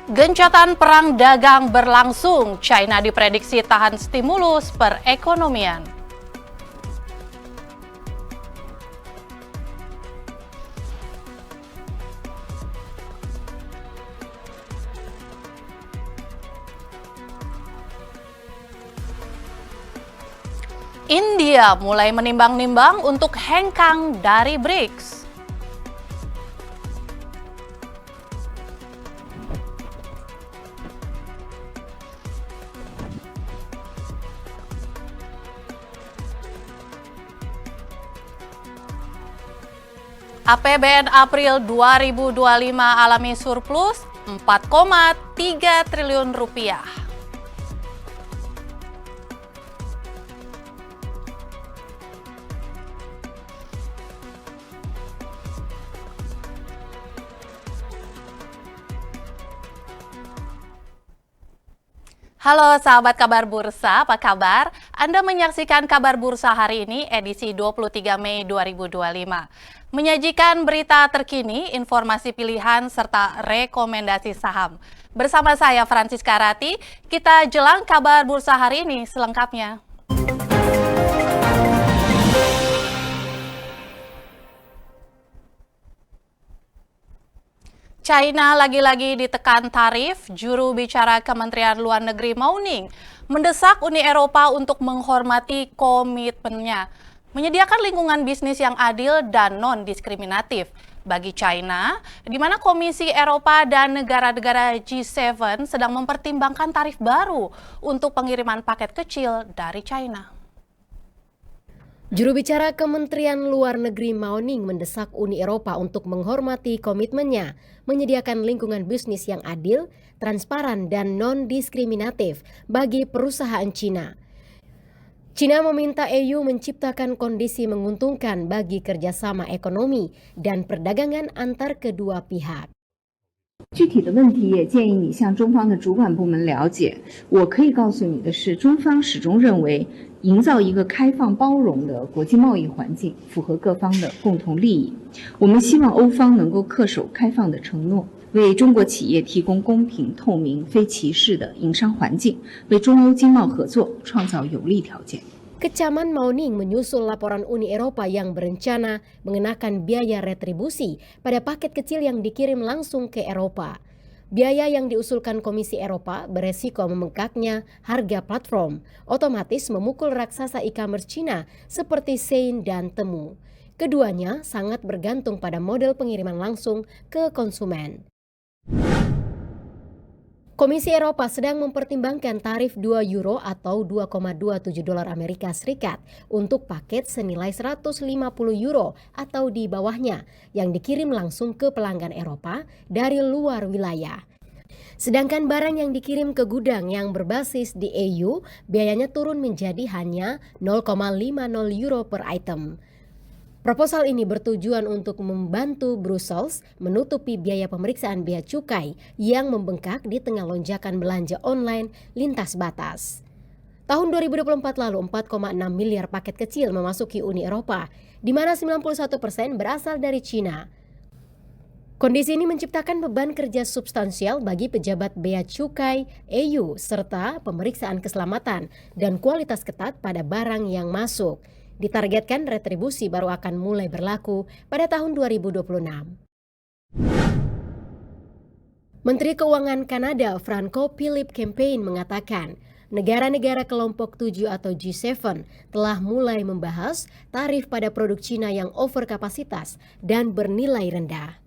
Gencatan perang dagang berlangsung, China diprediksi tahan stimulus perekonomian. India mulai menimbang-nimbang untuk hengkang dari BRICS. APBN April 2025 alami surplus 4,3 triliun rupiah. Halo sahabat kabar bursa, apa kabar? Anda menyaksikan kabar bursa hari ini edisi 23 Mei 2025. Menyajikan berita terkini, informasi pilihan, serta rekomendasi saham. Bersama saya Francisca Rati, kita jelang kabar bursa hari ini selengkapnya. China lagi-lagi ditekan tarif, juru bicara Kementerian Luar Negeri Mao Ning mendesak Uni Eropa untuk menghormati komitmennya, menyediakan lingkungan bisnis yang adil dan non-diskriminatif bagi China, di mana Komisi Eropa dan negara-negara G7 sedang mempertimbangkan tarif baru untuk pengiriman paket kecil dari China. Juru bicara Kementerian Luar Negeri Mao Ning mendesak Uni Eropa untuk menghormati komitmennya, menyediakan lingkungan bisnis yang adil, transparan, dan non-diskriminatif bagi perusahaan Cina. Cina meminta EU menciptakan kondisi menguntungkan bagi kerjasama ekonomi dan perdagangan antar kedua pihak. 具体的问题也建议你向中方的主管部门了解。我可以告诉你的是，中方始终认为，营造一个开放包容的国际贸易环境，符合各方的共同利益。我们希望欧方能够恪守开放的承诺，为中国企业提供公平、透明、非歧视的营商环境，为中欧经贸合作创造有利条件。 Kecaman Mao Ning menyusul laporan Uni Eropa yang berencana mengenakan biaya retribusi pada paket kecil yang dikirim langsung ke Eropa. Biaya yang diusulkan Komisi Eropa beresiko membengkaknya harga platform, otomatis memukul raksasa e-commerce Cina seperti Shein dan Temu. Keduanya sangat bergantung pada model pengiriman langsung ke konsumen. Komisi Eropa sedang mempertimbangkan tarif 2 euro atau 2,27 dolar Amerika Serikat untuk paket senilai 150 euro atau di bawahnya yang dikirim langsung ke pelanggan Eropa dari luar wilayah. Sedangkan barang yang dikirim ke gudang yang berbasis di EU biayanya turun menjadi hanya 0,50 euro per item. Proposal ini bertujuan untuk membantu Brussels menutupi biaya pemeriksaan bea cukai yang membengkak di tengah lonjakan belanja online lintas batas. Tahun 2024 lalu 4,6 miliar paket kecil memasuki Uni Eropa, di mana 91% berasal dari Cina. Kondisi ini menciptakan beban kerja substansial bagi pejabat bea cukai EU serta pemeriksaan keselamatan dan kualitas ketat pada barang yang masuk. Ditargetkan retribusi baru akan mulai berlaku pada tahun 2026. Menteri Keuangan Kanada Franco-Philippe Champagne mengatakan, negara-negara kelompok 7 atau G7 telah mulai membahas tarif pada produk Cina yang overkapasitas dan bernilai rendah.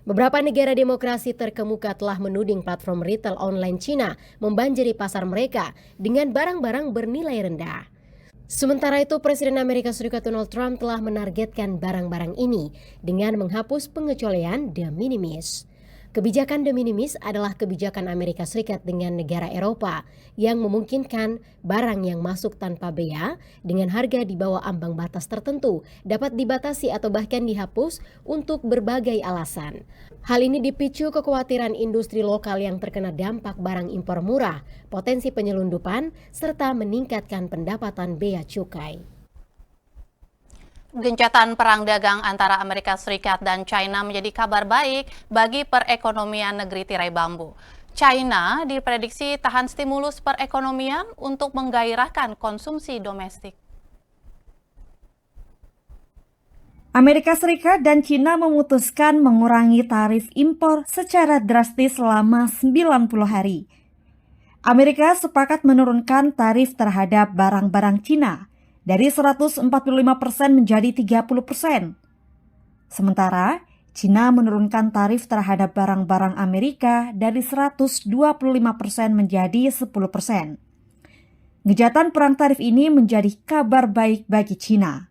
Beberapa negara demokrasi terkemuka telah menuding platform retail online Cina membanjiri pasar mereka dengan barang-barang bernilai rendah. Sementara itu, Presiden Amerika Serikat Donald Trump telah menargetkan barang-barang ini dengan menghapus pengecualian de minimis. Kebijakan de minimis adalah kebijakan Amerika Serikat dengan negara Eropa yang memungkinkan barang yang masuk tanpa bea dengan harga di bawah ambang batas tertentu dapat dibatasi atau bahkan dihapus untuk berbagai alasan. Hal ini dipicu kekhawatiran industri lokal yang terkena dampak barang impor murah, potensi penyelundupan, serta meningkatkan pendapatan bea cukai. Gencatan perang dagang antara Amerika Serikat dan China menjadi kabar baik bagi perekonomian negeri tirai bambu. China diprediksi tahan stimulus perekonomian untuk menggairahkan konsumsi domestik. Amerika Serikat dan China memutuskan mengurangi tarif impor secara drastis selama 90 hari. Amerika sepakat menurunkan tarif terhadap barang-barang China dari 145% menjadi 30%. Sementara, China menurunkan tarif terhadap barang-barang Amerika dari 125% menjadi 10%. Gejatan perang tarif ini menjadi kabar baik bagi China.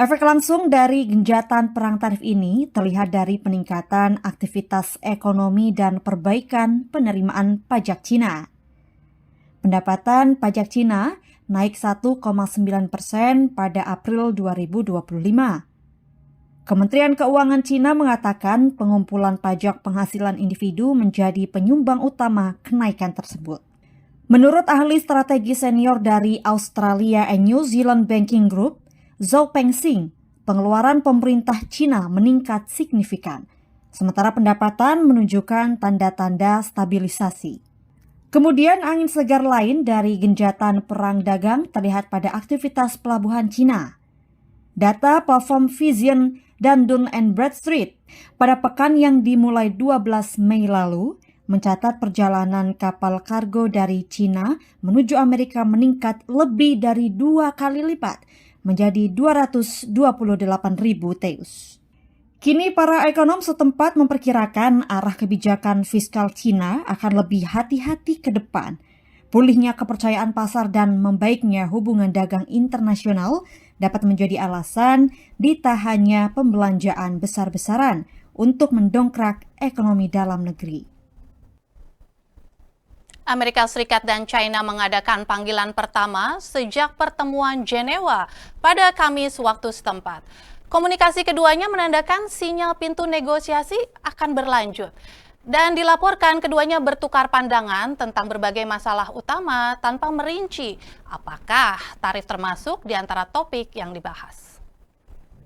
Efek langsung dari genjatan perang tarif ini terlihat dari peningkatan aktivitas ekonomi dan perbaikan penerimaan pajak China. Pendapatan pajak China naik 1,9% pada April 2025. Kementerian Keuangan China mengatakan pengumpulan pajak penghasilan individu menjadi penyumbang utama kenaikan tersebut. Menurut ahli strategi senior dari Australia and New Zealand Banking Group, Zhou Pengxing, pengeluaran pemerintah China meningkat signifikan, sementara pendapatan menunjukkan tanda-tanda stabilisasi. Kemudian angin segar lain dari genjatan perang dagang terlihat pada aktivitas pelabuhan China. Data platform Vision dan Dun & Bradstreet pada pekan yang dimulai 12 Mei lalu mencatat perjalanan kapal kargo dari China menuju Amerika meningkat lebih dari 2 kali lipat menjadi 228.000 TEUs. Kini para ekonom setempat memperkirakan arah kebijakan fiskal China akan lebih hati-hati ke depan. Pulihnya kepercayaan pasar dan membaiknya hubungan dagang internasional dapat menjadi alasan ditahannya pembelanjaan besar-besaran untuk mendongkrak ekonomi dalam negeri. Amerika Serikat dan China mengadakan panggilan pertama sejak pertemuan Jenewa pada Kamis waktu setempat. Komunikasi keduanya menandakan sinyal pintu negosiasi akan berlanjut. Dan dilaporkan keduanya bertukar pandangan tentang berbagai masalah utama tanpa merinci apakah tarif termasuk di antara topik yang dibahas.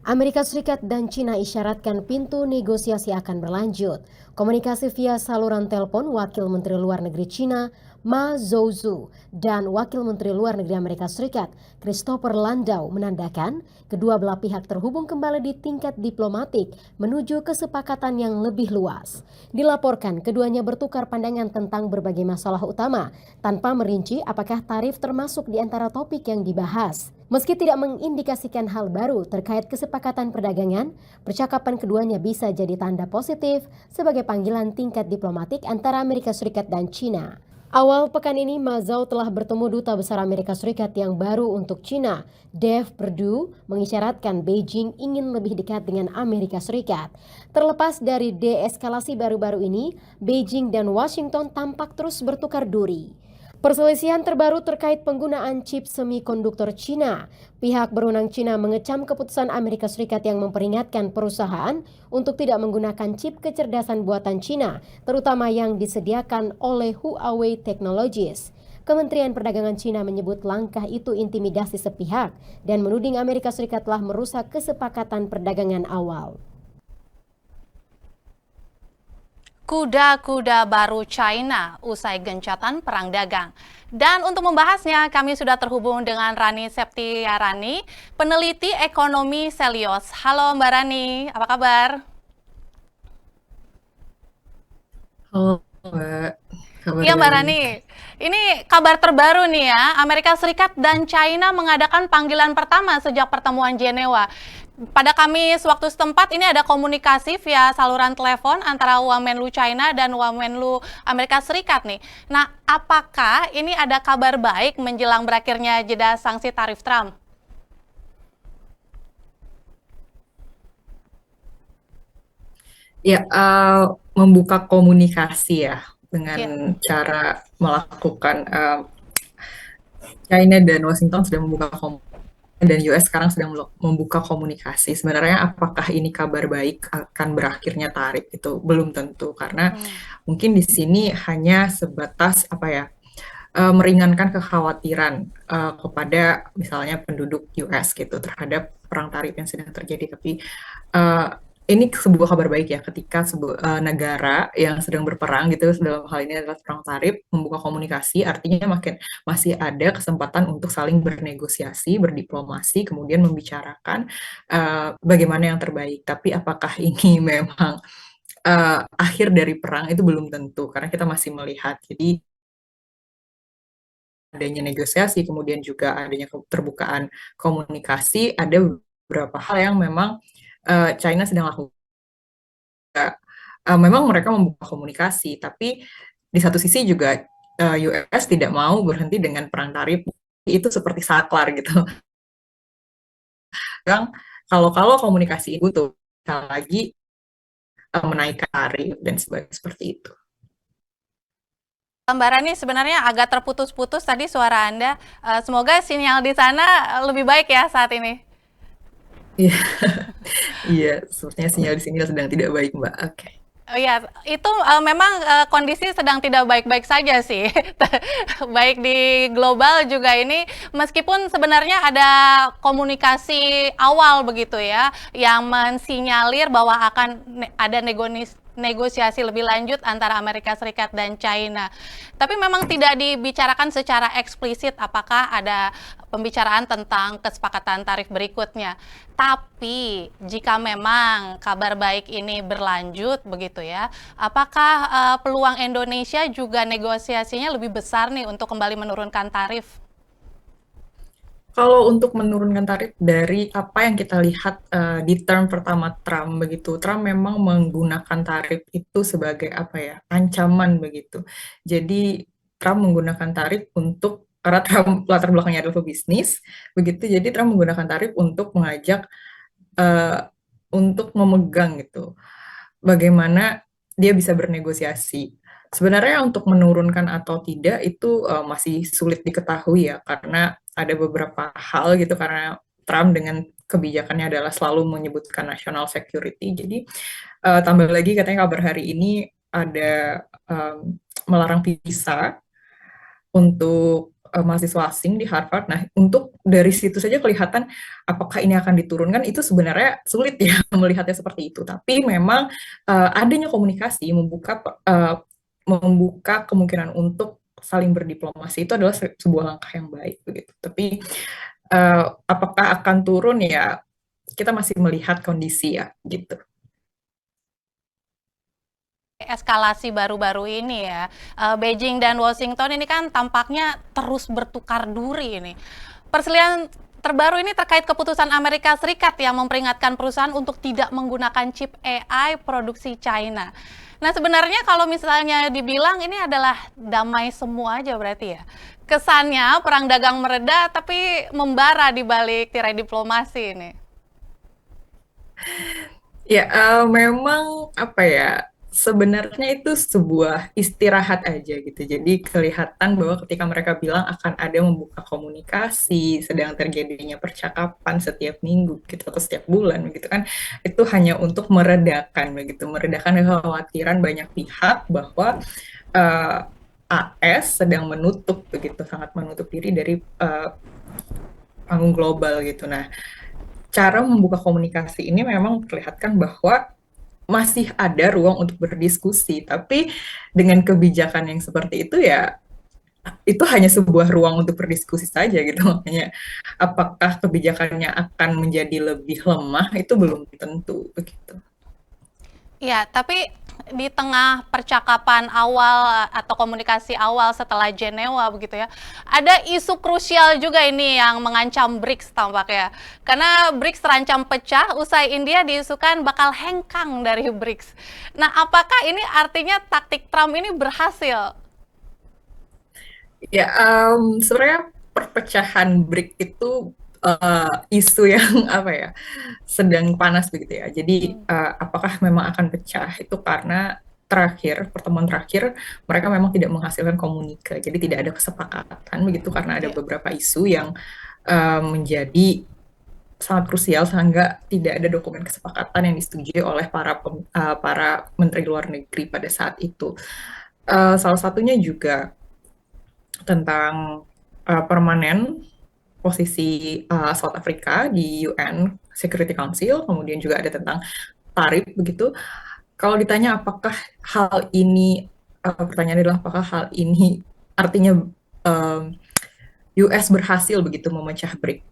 Amerika Serikat dan China isyaratkan pintu negosiasi akan berlanjut. Komunikasi via saluran telepon Wakil Menteri Luar Negeri China, Ma Zhouzhu, dan Wakil Menteri Luar Negeri Amerika Serikat, Christopher Landau, menandakan kedua belah pihak terhubung kembali di tingkat diplomatik menuju kesepakatan yang lebih luas. Dilaporkan keduanya bertukar pandangan tentang berbagai masalah utama, tanpa merinci apakah tarif termasuk di antara topik yang dibahas. Meski tidak mengindikasikan hal baru terkait kesepakatan perdagangan, percakapan keduanya bisa jadi tanda positif sebagai panggilan tingkat diplomatik antara Amerika Serikat dan China. Awal pekan ini, Ma Zhou telah bertemu Duta Besar Amerika Serikat yang baru untuk China, Dave Perdue, mengisyaratkan Beijing ingin lebih dekat dengan Amerika Serikat. Terlepas dari deeskalasi baru-baru ini, Beijing dan Washington tampak terus bertukar duri. Perselisihan terbaru terkait penggunaan chip semikonduktor China. Pihak berwenang China mengecam keputusan Amerika Serikat yang memperingatkan perusahaan untuk tidak menggunakan chip kecerdasan buatan China, terutama yang disediakan oleh Huawei Technologies. Kementerian Perdagangan China menyebut langkah itu intimidasi sepihak dan menuding Amerika Serikat telah merusak kesepakatan perdagangan awal. Kuda-kuda baru China usai gencatan perang dagang. Dan untuk membahasnya, kami sudah terhubung dengan Rani Septiarani, peneliti ekonomi Selios. Halo Mbak Rani, apa kabar? Halo Mbak, kabar Iya Mbak baik. Rani, ini kabar terbaru nih ya, Amerika Serikat dan China mengadakan panggilan pertama sejak pertemuan Jenewa. Pada Kamis waktu setempat ini ada komunikasi via saluran telepon antara Wamenlu China dan Wamenlu Amerika Serikat nih. Nah, apakah ini ada kabar baik menjelang berakhirnya jeda sanksi tarif Trump? Ya, membuka komunikasi ya dengan Ya. cara melakukan China dan Washington sudah membuka komunikasi dan US sekarang sedang membuka komunikasi. Sebenarnya apakah ini kabar baik akan berakhirnya tarif itu belum tentu karena mungkin di sini hanya sebatas meringankan kekhawatiran kepada misalnya penduduk US gitu terhadap perang tarif yang sedang terjadi. Tapi ini sebuah kabar baik ya ketika negara yang sedang berperang gitu dalam hal ini adalah perang tarif membuka komunikasi, artinya masih ada kesempatan untuk saling bernegosiasi, berdiplomasi, kemudian membicarakan bagaimana yang terbaik. Tapi apakah ini memang akhir dari perang, itu belum tentu karena kita masih melihat. Jadi adanya negosiasi, kemudian juga adanya keterbukaan komunikasi, ada beberapa hal yang memang China sedang lakukan. Memang mereka membuka komunikasi, tapi di satu sisi juga US tidak mau berhenti dengan perang tarif. Itu seperti saklar gitu. Yang kalau komunikasi itu butuh lagi menaikkan tarif dan sebagainya seperti itu. Mbak Rani, sebenarnya agak terputus-putus tadi suara Anda. Semoga sinyal di sana lebih baik ya saat ini. Iya, iya, sepertinya sinyal di sini sedang tidak baik, Mbak. Oke. Oh iya, itu memang kondisi sedang tidak baik-baik saja sih. Baik di global juga ini, meskipun sebenarnya ada komunikasi awal begitu ya, yang mensinyalir bahwa akan ada negosiasi lebih lanjut antara Amerika Serikat dan China. Tapi memang tidak dibicarakan secara eksplisit apakah ada pembicaraan tentang kesepakatan tarif berikutnya. Tapi jika memang kabar baik ini berlanjut begitu ya, apakah peluang Indonesia juga negosiasinya lebih besar nih untuk kembali menurunkan tarif? Kalau untuk menurunkan tarif dari apa yang kita lihat di term pertama Trump begitu, Trump memang menggunakan tarif itu sebagai apa ya, ancaman begitu. Jadi Trump menggunakan tarif karena Trump latar belakangnya adalah pebisnis, begitu. Jadi Trump menggunakan tarif untuk mengajak untuk memegang gitu, bagaimana dia bisa bernegosiasi. Sebenarnya untuk menurunkan atau tidak itu masih sulit diketahui ya, karena ada beberapa hal gitu, karena Trump dengan kebijakannya adalah selalu menyebutkan national security. Jadi tambah lagi katanya kabar hari ini ada melarang visa untuk mahasiswa asing di Harvard. Nah, untuk dari situ saja kelihatan apakah ini akan diturunkan, itu sebenarnya sulit ya melihatnya seperti itu. Tapi memang adanya komunikasi membuka kemungkinan untuk saling berdiplomasi itu adalah sebuah langkah yang baik begitu. Tapi apakah akan turun ya, kita masih melihat kondisi ya gitu. Eskalasi baru-baru ini ya, Beijing dan Washington ini kan tampaknya terus bertukar duri ini. Perselihan terbaru ini terkait keputusan Amerika Serikat yang memperingatkan perusahaan untuk tidak menggunakan chip AI produksi China. Nah, sebenarnya kalau misalnya dibilang ini adalah damai semua aja berarti ya. Kesannya perang dagang mereda tapi membara di balik tirai diplomasi ini. Ya, memang apa ya, sebenarnya itu sebuah istirahat aja gitu. Jadi kelihatan bahwa ketika mereka bilang akan ada membuka komunikasi, sedang terjadinya percakapan setiap minggu gitu atau setiap bulan begitu kan, itu hanya untuk meredakan kekhawatiran banyak pihak bahwa AS sedang sangat menutup diri dari panggung global gitu. Nah, cara membuka komunikasi ini memang memperlihatkan bahwa masih ada ruang untuk berdiskusi, tapi dengan kebijakan yang seperti itu ya, itu hanya sebuah ruang untuk berdiskusi saja gitu. Makanya apakah kebijakannya akan menjadi lebih lemah itu belum tentu begitu. Ya, tapi di tengah percakapan awal atau komunikasi awal setelah Jenewa begitu ya, ada isu krusial juga ini yang mengancam BRICS tampaknya. Karena BRICS terancam pecah usai India diisukan bakal hengkang dari BRICS. Nah, apakah ini artinya taktik Trump ini berhasil? Ya, sebenarnya perpecahan BRIC itu isu yang apa ya, sedang panas begitu ya. Jadi apakah memang akan pecah itu karena pertemuan terakhir mereka memang tidak menghasilkan komunika, jadi tidak ada kesepakatan begitu karena ada beberapa isu yang menjadi sangat krusial sehingga tidak ada dokumen kesepakatan yang disetujui oleh para menteri luar negeri pada saat itu. Salah satunya juga tentang permanen posisi South Africa di UN Security Council, kemudian juga ada tentang tarif begitu. Kalau ditanya apakah hal ini, pertanyaannya adalah apakah hal ini artinya US berhasil begitu memecah BRIC?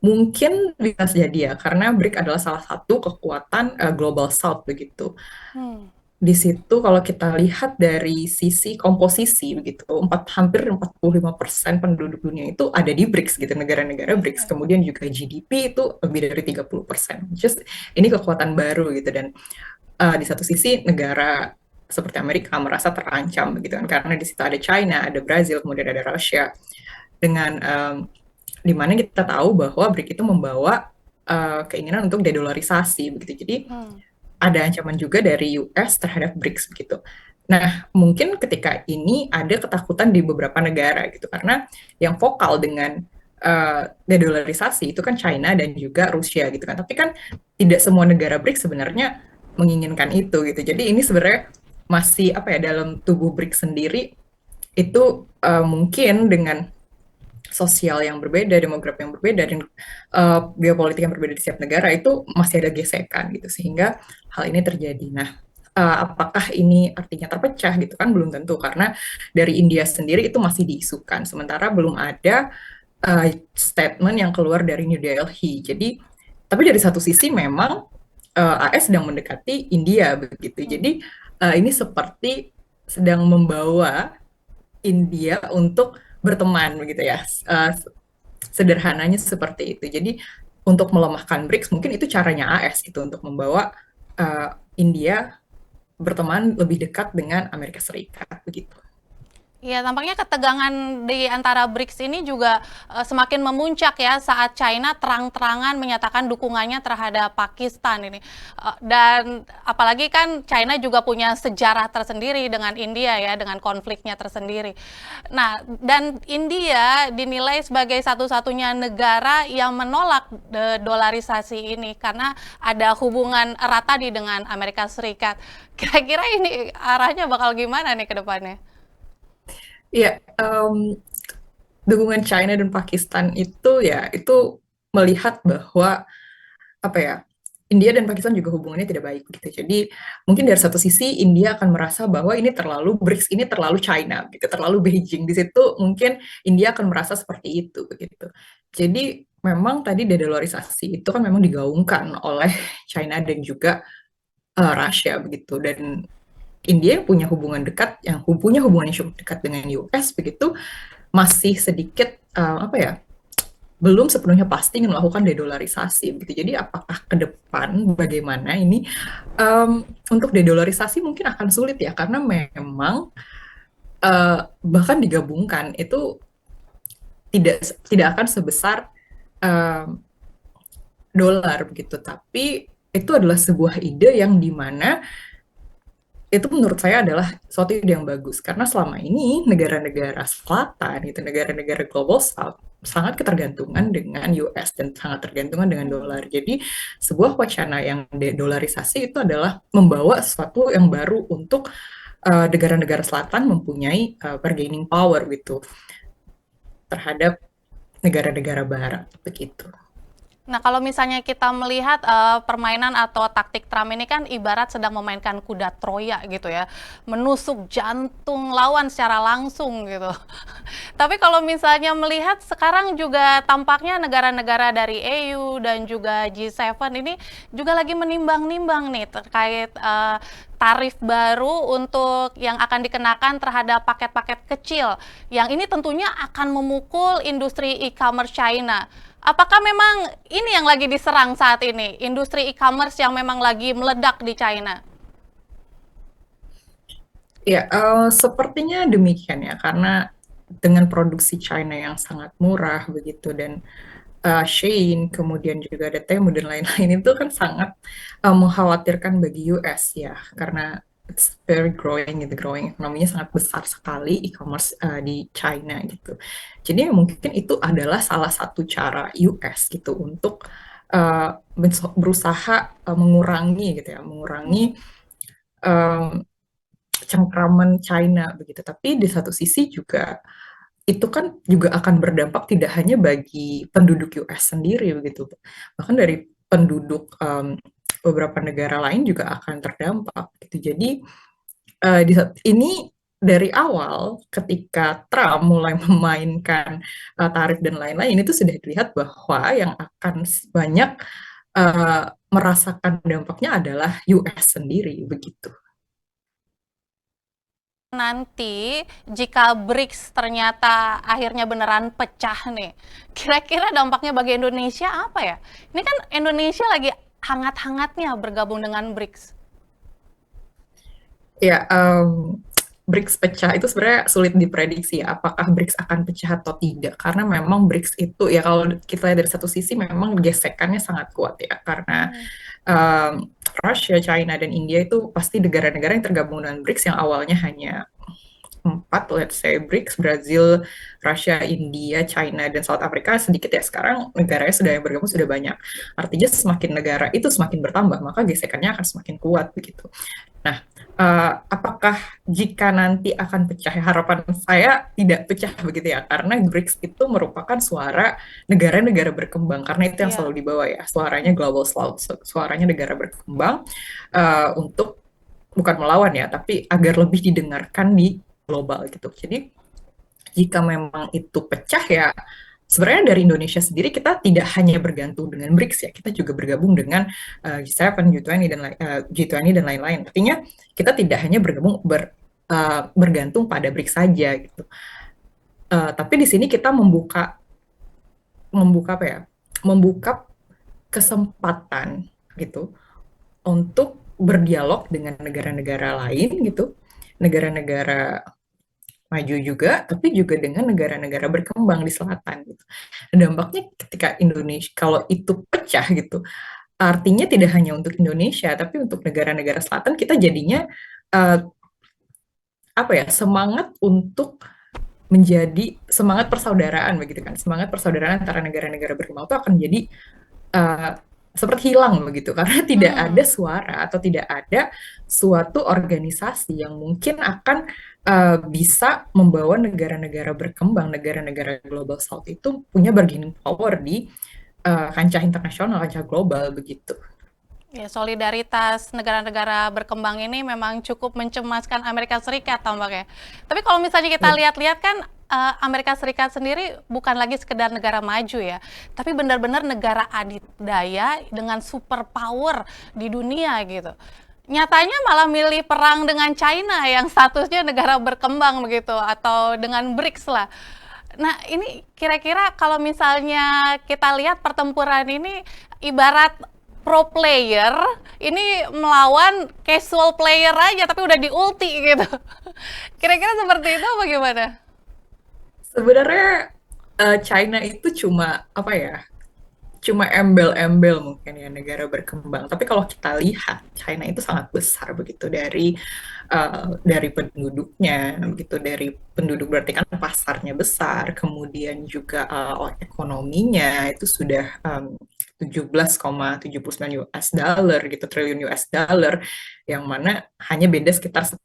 Mungkin bisa jadi ya, karena BRIC adalah salah satu kekuatan Global South begitu. Hmm. Di situ kalau kita lihat dari sisi komposisi begitu, hampir 45% penduduk dunia itu ada di BRICS gitu, negara-negara BRICS. Kemudian juga GDP itu lebih dari 30%. Just ini kekuatan baru gitu, dan di satu sisi negara seperti Amerika merasa terancam begitu kan, karena di situ ada China, ada Brazil, kemudian ada Rusia, dengan di mana kita tahu bahwa BRIC itu membawa keinginan untuk dedolarisasi begitu. Jadi ada ancaman juga dari US terhadap BRICS begitu. Nah, mungkin ketika ini ada ketakutan di beberapa negara gitu, karena yang vokal dengan dedolarisasi itu kan China dan juga Rusia gitu kan. Tapi kan tidak semua negara BRICS sebenarnya menginginkan itu gitu. Jadi ini sebenarnya masih apa ya, dalam tubuh BRICS sendiri itu mungkin dengan sosial yang berbeda, demografi yang berbeda, dan geopolitik yang berbeda di setiap negara itu masih ada gesekan gitu, sehingga hal ini terjadi. Nah, apakah ini artinya terpecah gitu kan, belum tentu, karena dari India sendiri itu masih diisukan, sementara belum ada statement yang keluar dari New Delhi. Jadi, tapi dari satu sisi memang AS sedang mendekati India begitu. Jadi ini seperti sedang membawa India untuk berteman begitu ya. Sederhananya seperti itu. Jadi untuk melemahkan BRICS mungkin itu caranya AS gitu, untuk membawa India berteman lebih dekat dengan Amerika Serikat begitu. Ya, tampaknya ketegangan di antara BRICS ini juga semakin memuncak ya saat China terang-terangan menyatakan dukungannya terhadap Pakistan ini. Dan apalagi kan China juga punya sejarah tersendiri dengan India ya, dengan konfliknya tersendiri. Nah, dan India dinilai sebagai satu-satunya negara yang menolak dolarisasi ini karena ada hubungan erat tadi dengan Amerika Serikat. Kira-kira ini arahnya bakal gimana nih ke depannya? Iya, dukungan China dan Pakistan itu ya, itu melihat bahwa apa ya, India dan Pakistan juga hubungannya tidak baik gitu. Jadi mungkin dari satu sisi India akan merasa bahwa ini terlalu BRICS ini terlalu China gitu, terlalu Beijing. Di situ mungkin India akan merasa seperti itu begitu. Jadi memang tadi dedolarisasi itu kan memang digaungkan oleh China dan juga Rusia begitu, dan India yang punya hubungan dekat, yang punya hubungan yang cukup dekat dengan US begitu, masih sedikit apa ya, belum sepenuhnya pasti ingin melakukan dedolarisasi begitu. Jadi apakah ke depan bagaimana ini untuk dedolarisasi mungkin akan sulit ya, karena memang bahkan digabungkan itu tidak akan sebesar dolar begitu. Tapi itu adalah sebuah ide yang dimana itu menurut saya adalah suatu ide yang bagus, karena selama ini negara-negara selatan itu, negara-negara global south sangat ketergantungan dengan US dan sangat tergantungan dengan dolar. Jadi sebuah wacana yang dolarisasi itu adalah membawa sesuatu yang baru untuk negara-negara selatan mempunyai bargaining power gitu terhadap negara-negara barat begitu. Nah, kalau misalnya kita melihat permainan atau taktik Trump ini kan ibarat sedang memainkan kuda Troya gitu ya, menusuk jantung lawan secara langsung gitu. Tapi kalau misalnya melihat sekarang juga tampaknya negara-negara dari EU dan juga G7 ini juga lagi menimbang-nimbang nih terkait tarif baru untuk yang akan dikenakan terhadap paket-paket kecil, yang ini tentunya akan memukul industri e-commerce China. Apakah memang ini yang lagi diserang saat ini, industri e-commerce yang memang lagi meledak di China? Ya, sepertinya demikian ya, karena dengan produksi China yang sangat murah begitu, dan Shein, kemudian juga ada Temu dan lain-lain, itu kan sangat mengkhawatirkan bagi US ya, karena it's very growing gitu, ekonominya sangat besar sekali e-commerce di China gitu. Jadi mungkin itu adalah salah satu cara US gitu untuk berusaha mengurangi gitu ya, cengkraman China begitu. Tapi di satu sisi juga itu kan juga akan berdampak tidak hanya bagi penduduk US sendiri begitu, bahkan dari penduduk beberapa negara lain juga akan terdampak gitu. Jadi ini dari awal ketika Trump mulai memainkan tarif dan lain-lain itu sudah dilihat bahwa yang akan banyak merasakan dampaknya adalah US sendiri begitu. Nanti jika BRICS ternyata akhirnya beneran pecah nih, kira-kira dampaknya bagi Indonesia apa ya? Ini kan Indonesia lagi hangat-hangatnya bergabung dengan BRICS. Ya, BRICS pecah itu sebenarnya sulit diprediksi ya, apakah BRICS akan pecah atau tidak. Karena memang BRICS itu ya kalau kita lihat dari satu sisi memang gesekannya sangat kuat ya, karena Russia, China, dan India itu pasti negara-negara yang tergabung dengan BRICS yang awalnya hanya 4, let's say BRICS, Brazil, Russia, India, China, dan South Africa sedikit ya. Sekarang negaranya sudah yang bergabung sudah banyak. Artinya semakin negara itu semakin bertambah, maka gesekannya akan semakin kuat begitu. Nah, apakah jika nanti akan pecah? Harapan saya tidak pecah begitu ya, karena BRICS itu merupakan suara negara-negara berkembang, karena itu yang selalu dibawa ya, suaranya global south, suaranya negara berkembang untuk bukan melawan ya, tapi agar lebih didengarkan di global gitu. Jadi jika memang itu pecah ya, sebenarnya dari Indonesia sendiri kita tidak hanya bergantung dengan BRICS ya, kita juga bergabung dengan G7, G20 dan lain-lain. Artinya kita tidak hanya bergantung pada BRICS saja gitu. Tapi di sini kita membuka apa ya? Membuka kesempatan gitu untuk berdialog dengan negara-negara lain gitu, negara-negara maju juga, tapi juga dengan negara-negara berkembang di selatan gitu. Dampaknya ketika Indonesia kalau itu pecah gitu, artinya tidak hanya untuk Indonesia, tapi untuk negara-negara selatan kita jadinya semangat untuk menjadi semangat persaudaraan begitu kan, semangat persaudaraan antara negara-negara berkembang itu akan jadi seperti hilang begitu, karena tidak ada suara atau tidak ada suatu organisasi yang mungkin akan bisa membawa negara-negara berkembang, negara-negara global south itu punya bargaining power di kancah internasional, kancah global begitu. Ya, solidaritas negara-negara berkembang ini memang cukup mencemaskan Amerika Serikat tampaknya. Tapi kalau misalnya kita lihat-lihat kan Amerika Serikat sendiri bukan lagi sekedar negara maju ya, tapi benar-benar negara adidaya dengan super power di dunia gitu. Nyatanya malah milih perang dengan China yang statusnya negara berkembang begitu, atau dengan BRICS lah. Nah, ini kira-kira kalau misalnya kita lihat pertempuran ini ibarat pro player ini melawan casual player aja tapi udah di ulti gitu. Kira-kira seperti itu apa gimana? Sebenarnya China itu cuma cuma embel-embel mungkin ya negara berkembang. Tapi kalau kita lihat China itu sangat besar begitu dari penduduknya begitu, dari penduduk berarti kan pasarnya besar, kemudian juga ekonominya itu sudah 17,79 US dollar gitu, triliun US dollar, yang mana hanya beda sekitar 10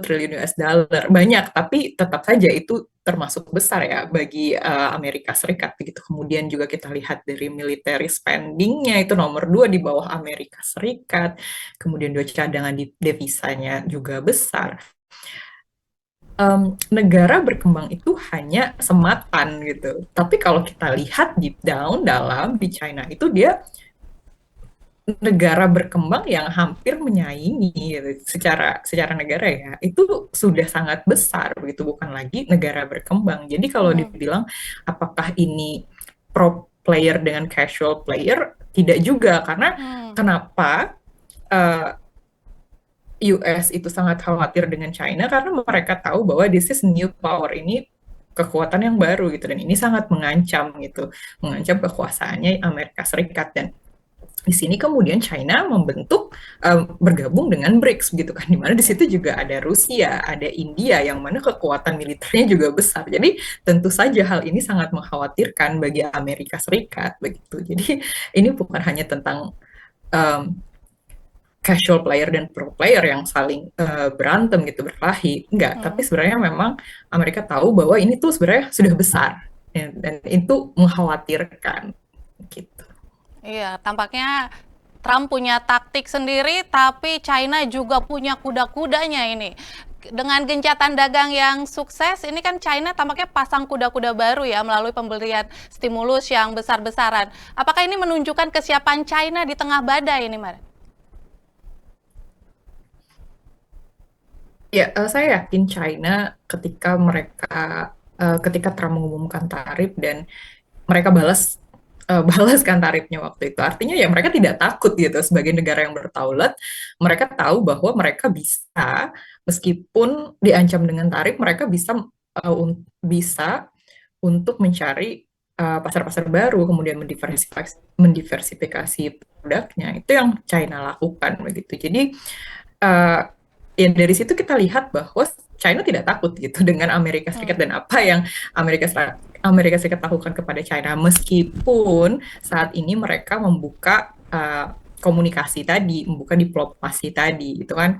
triliun US dollar. Banyak, tapi tetap saja itu termasuk besar ya bagi Amerika Serikat begitu. Kemudian juga kita lihat dari military spending-nya itu nomor 2 di bawah Amerika Serikat. Kemudian juga cadangan devisanya juga besar. Negara berkembang itu hanya sematan gitu. Tapi kalau kita lihat deep down dalam di China itu dia negara berkembang yang hampir menyaingi gitu. secara negara ya, itu sudah sangat besar begitu, bukan lagi negara berkembang. Jadi kalau dibilang apakah ini pro player dengan casual player, tidak juga, karena kenapa US itu sangat khawatir dengan China, karena mereka tahu bahwa this is new power, ini kekuatan yang baru gitu, dan ini sangat mengancam gitu, mengancam kekuasaannya Amerika Serikat. Dan di sini kemudian China membentuk bergabung dengan BRICS gitu kan, dimana di situ juga ada Rusia, ada India yang mana kekuatan militernya juga besar. Jadi tentu saja hal ini sangat mengkhawatirkan bagi Amerika Serikat begitu. Jadi ini bukan hanya tentang casual player dan pro player yang saling berantem gitu, berkelahi, enggak. Tapi sebenarnya memang Amerika tahu bahwa ini tuh sebenarnya sudah besar dan itu mengkhawatirkan gitu. Iya, tampaknya Trump punya taktik sendiri, tapi China juga punya kuda-kudanya ini. Dengan gencatan dagang yang sukses, ini kan China tampaknya pasang kuda-kuda baru ya melalui pemberian stimulus yang besar-besaran. Apakah ini menunjukkan kesiapan China di tengah badai ini, Mar? Ya, saya yakin China ketika Trump mengumumkan tarif dan mereka balaskan tarifnya waktu itu. Artinya ya mereka tidak takut gitu sebagai negara yang berdaulat. Mereka tahu bahwa mereka bisa meskipun diancam dengan tarif, mereka bisa untuk mencari pasar-pasar baru, kemudian mendiversifikasi produknya. Itu yang China lakukan begitu. Jadi uh, ya dari situ kita lihat bahwa China tidak takut gitu dengan Amerika Serikat dan apa yang Amerika Serikat lakukan kepada China, meskipun saat ini mereka membuka komunikasi tadi, membuka diplomasi tadi, itu kan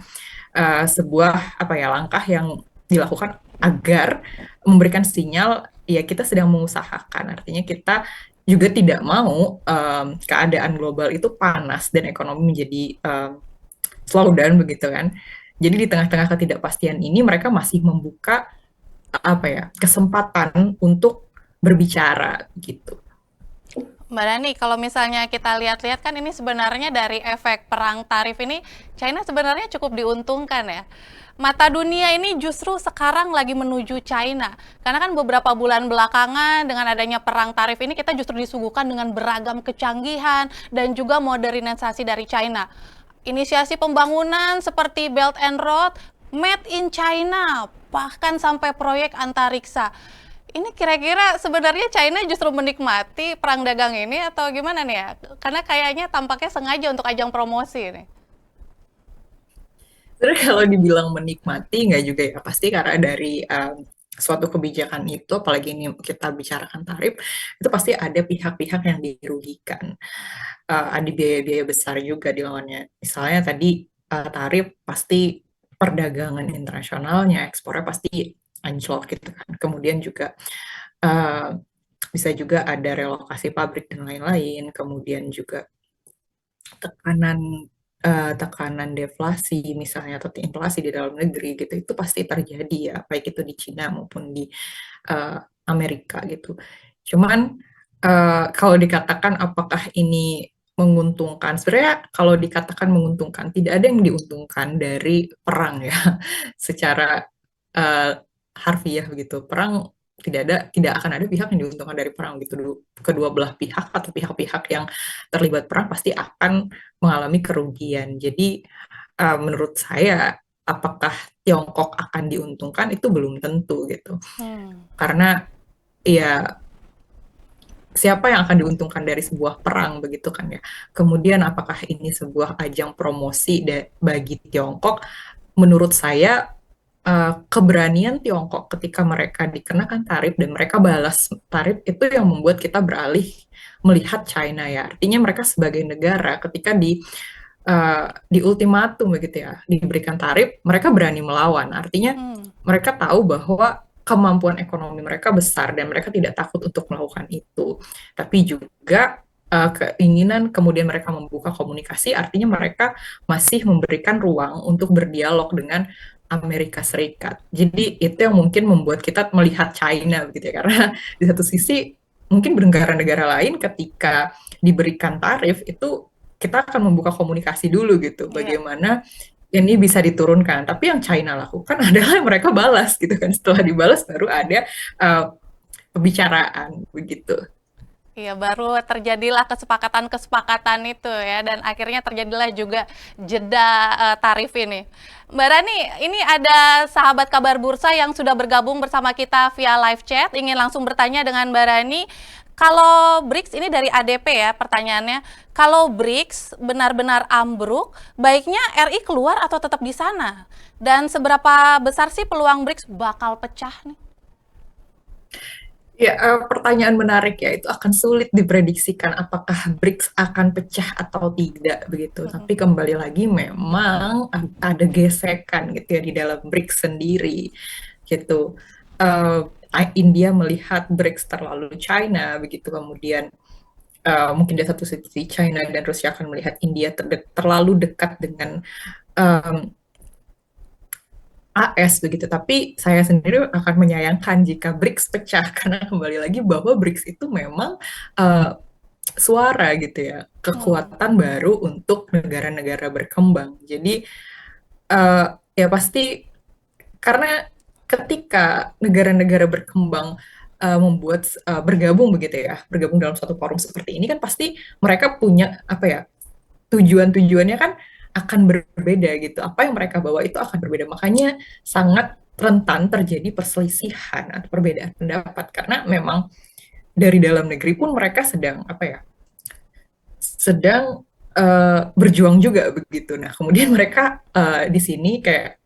sebuah langkah yang dilakukan agar memberikan sinyal ya kita sedang mengusahakan, artinya kita juga tidak mau keadaan global itu panas dan ekonomi menjadi slow down begitu kan. Jadi di tengah-tengah ketidakpastian ini mereka masih membuka kesempatan untuk berbicara gitu. Mbak Dani, kalau misalnya kita lihat-lihat kan ini sebenarnya dari efek perang tarif ini, China sebenarnya cukup diuntungkan ya. Mata dunia ini justru sekarang lagi menuju China. Karena kan beberapa bulan belakangan dengan adanya perang tarif ini kita justru disuguhkan dengan beragam kecanggihan dan juga modernisasi dari China. Inisiasi pembangunan seperti Belt and Road, made in China, bahkan sampai proyek antariksa. Ini kira-kira sebenarnya China justru menikmati perang dagang ini atau gimana nih ya? Karena kayaknya tampaknya sengaja untuk ajang promosi ini. Sebenarnya kalau dibilang menikmati nggak juga ya, pasti karena dari suatu kebijakan itu, apalagi ini kita bicarakan tarif, itu pasti ada pihak-pihak yang dirugikan. Ada biaya-biaya besar juga di lawannya. Misalnya tadi tarif pasti perdagangan internasionalnya, ekspornya pasti anjlok gitu kan. Kemudian juga bisa juga ada relokasi pabrik dan lain-lain. Kemudian juga tekanan deflasi misalnya atau inflasi di dalam negeri gitu, itu pasti terjadi ya, baik itu di Cina maupun di Amerika gitu. Cuman kalau dikatakan apakah ini menguntungkan, sebenarnya kalau dikatakan menguntungkan, tidak ada yang diuntungkan dari perang ya secara harfiah begitu. Perang tidak akan ada pihak yang diuntungkan dari perang gitu. Kedua belah pihak atau pihak-pihak yang terlibat perang pasti akan mengalami kerugian. Jadi menurut saya apakah Tiongkok akan diuntungkan itu belum tentu gitu. Karena ya siapa yang akan diuntungkan dari sebuah perang begitu kan ya. Kemudian apakah ini sebuah ajang promosi bagi Tiongkok? Menurut saya keberanian Tiongkok ketika mereka dikenakan tarif dan mereka balas tarif itu yang membuat kita beralih melihat China ya. Artinya mereka sebagai negara ketika di ultimatum begitu ya, diberikan tarif, mereka berani melawan. Artinya mereka tahu bahwa kemampuan ekonomi mereka besar dan mereka tidak takut untuk melakukan itu. Tapi juga keinginan kemudian mereka membuka komunikasi, artinya mereka masih memberikan ruang untuk berdialog dengan Amerika Serikat. Jadi itu yang mungkin membuat kita melihat China begitu ya, karena di satu sisi mungkin negara-negara lain ketika diberikan tarif itu kita akan membuka komunikasi dulu gitu, bagaimana ini bisa diturunkan. Tapi yang China lakukan adalah mereka balas gitu kan, setelah dibalas baru ada pembicaraan begitu. Iya, baru terjadilah kesepakatan-kesepakatan itu ya, dan akhirnya terjadilah juga jeda tarif ini. Mbak Rani, ini ada sahabat kabar bursa yang sudah bergabung bersama kita via live chat, ingin langsung bertanya dengan Mbak Rani. Kalau BRICS, ini dari ADP ya pertanyaannya, kalau BRICS benar-benar ambruk, baiknya RI keluar atau tetap di sana? Dan seberapa besar sih peluang BRICS bakal pecah nih? Ya, pertanyaan menarik ya, itu akan sulit diprediksikan apakah BRICS akan pecah atau tidak begitu. Tapi kembali lagi memang ada gesekan gitu ya di dalam BRICS sendiri gitu. India melihat BRICS terlalu China begitu, kemudian mungkin di satu sisi China dan Rusia akan melihat India terlalu dekat dengan um, AS begitu, tapi saya sendiri akan menyayangkan jika BRICS pecah karena kembali lagi bahwa BRICS itu memang uh, suara gitu ya, kekuatan baru untuk negara-negara berkembang. Jadi ya pasti karena ketika negara-negara berkembang bergabung begitu ya, bergabung dalam suatu forum seperti ini kan pasti mereka punya apa ya, tujuan-tujuannya kan akan berbeda gitu. Apa yang mereka bawa itu akan berbeda. Makanya sangat rentan terjadi perselisihan atau perbedaan pendapat karena memang dari dalam negeri pun mereka sedang apa ya, sedang berjuang juga begitu. Nah, kemudian mereka di sini kayak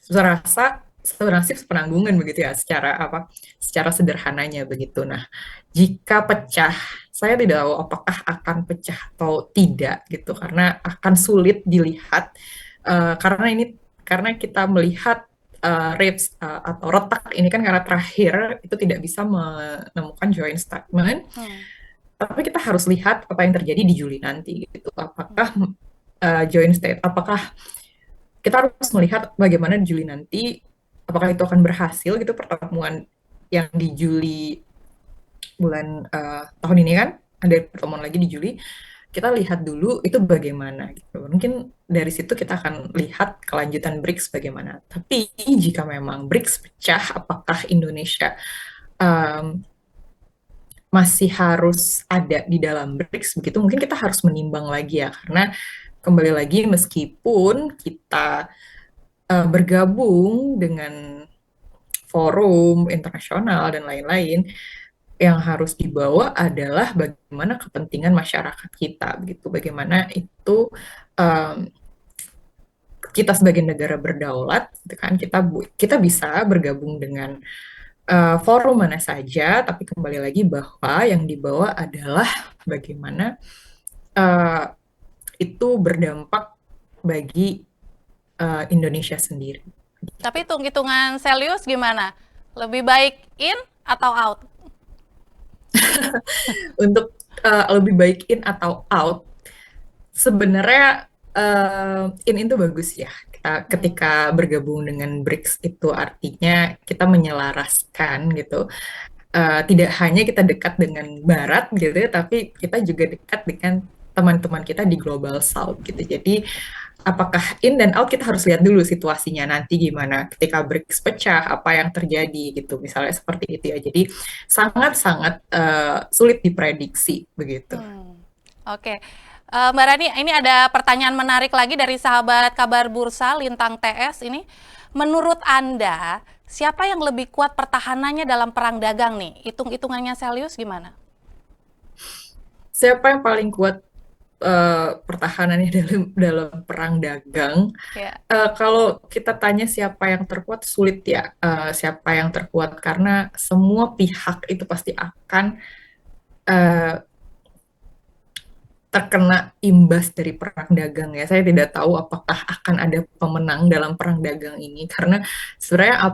serasa senasib sepenanggungan begitu ya, secara sederhananya begitu. Nah, jika pecah, saya tidak tahu apakah akan pecah atau tidak gitu, karena akan sulit dilihat karena kita melihat ribs atau retak ini kan karena terakhir itu tidak bisa menemukan joint statement. Tapi kita harus lihat apa yang terjadi di Juli nanti gitu. Apakah apakah kita harus melihat bagaimana di Juli nanti, apakah itu akan berhasil gitu pertemuan yang di Juli bulan tahun ini kan ada pertemuan lagi di Juli. Kita lihat dulu itu bagaimana gitu. Mungkin dari situ kita akan lihat kelanjutan BRICS bagaimana. Tapi jika memang BRICS pecah, apakah Indonesia masih harus ada di dalam BRICS begitu? Mungkin kita harus menimbang lagi ya, karena kembali lagi meskipun kita bergabung dengan forum internasional dan lain-lain, yang harus dibawa adalah bagaimana kepentingan masyarakat kita begitu, bagaimana itu kita sebagai negara berdaulat gitu kan, kita bisa bergabung dengan forum mana saja, tapi kembali lagi bahwa yang dibawa adalah bagaimana itu berdampak bagi Indonesia sendiri. Tapi hitung-hitungan Selyus gimana? Lebih baik in atau out? Untuk lebih baik in atau out, sebenarnya in itu bagus ya. Ketika bergabung dengan BRICS itu artinya kita menyelaraskan gitu. Tidak hanya kita dekat dengan Barat gitu ya, tapi kita juga dekat dengan teman-teman kita di Global South gitu. Jadi apakah in dan out kita harus lihat dulu situasinya nanti gimana ketika BRICS pecah, apa yang terjadi gitu, misalnya seperti itu ya. Jadi sangat-sangat sulit diprediksi begitu. Oke. Mbak Rani, ini ada pertanyaan menarik lagi dari sahabat kabar bursa Lintang TS ini. Menurut Anda, siapa yang lebih kuat pertahanannya dalam perang dagang nih? Hitung-hitungannya Selyus gimana? Siapa yang paling kuat pertahanannya dalam perang dagang? Yeah. Kalau kita tanya siapa yang terkuat, sulit ya. Siapa yang terkuat karena semua pihak itu pasti akan terkena imbas dari perang dagang ya. Saya tidak tahu apakah akan ada pemenang dalam perang dagang ini karena sebenarnya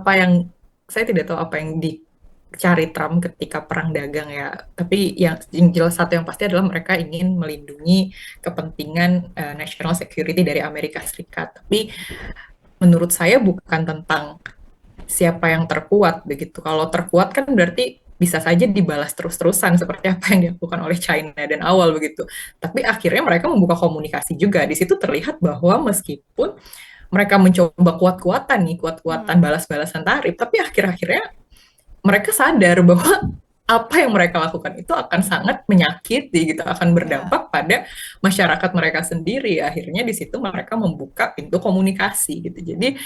saya tidak tahu apa yang dicari Trump ketika perang dagang ya. Tapi yang jelas satu yang pasti adalah mereka ingin melindungi kepentingan national security dari Amerika Serikat. Tapi menurut saya bukan tentang siapa yang terkuat begitu. Kalau terkuat kan berarti bisa saja dibalas terus-terusan seperti apa yang dilakukan oleh China dan awal begitu. Tapi akhirnya mereka membuka komunikasi juga. Di situ terlihat bahwa meskipun mereka mencoba kuat-kuatan balas-balasan tarif, tapi akhir-akhirnya mereka sadar bahwa apa yang mereka lakukan itu akan sangat menyakiti gitu, akan berdampak pada masyarakat mereka sendiri. Akhirnya di situ mereka membuka pintu komunikasi gitu. Jadi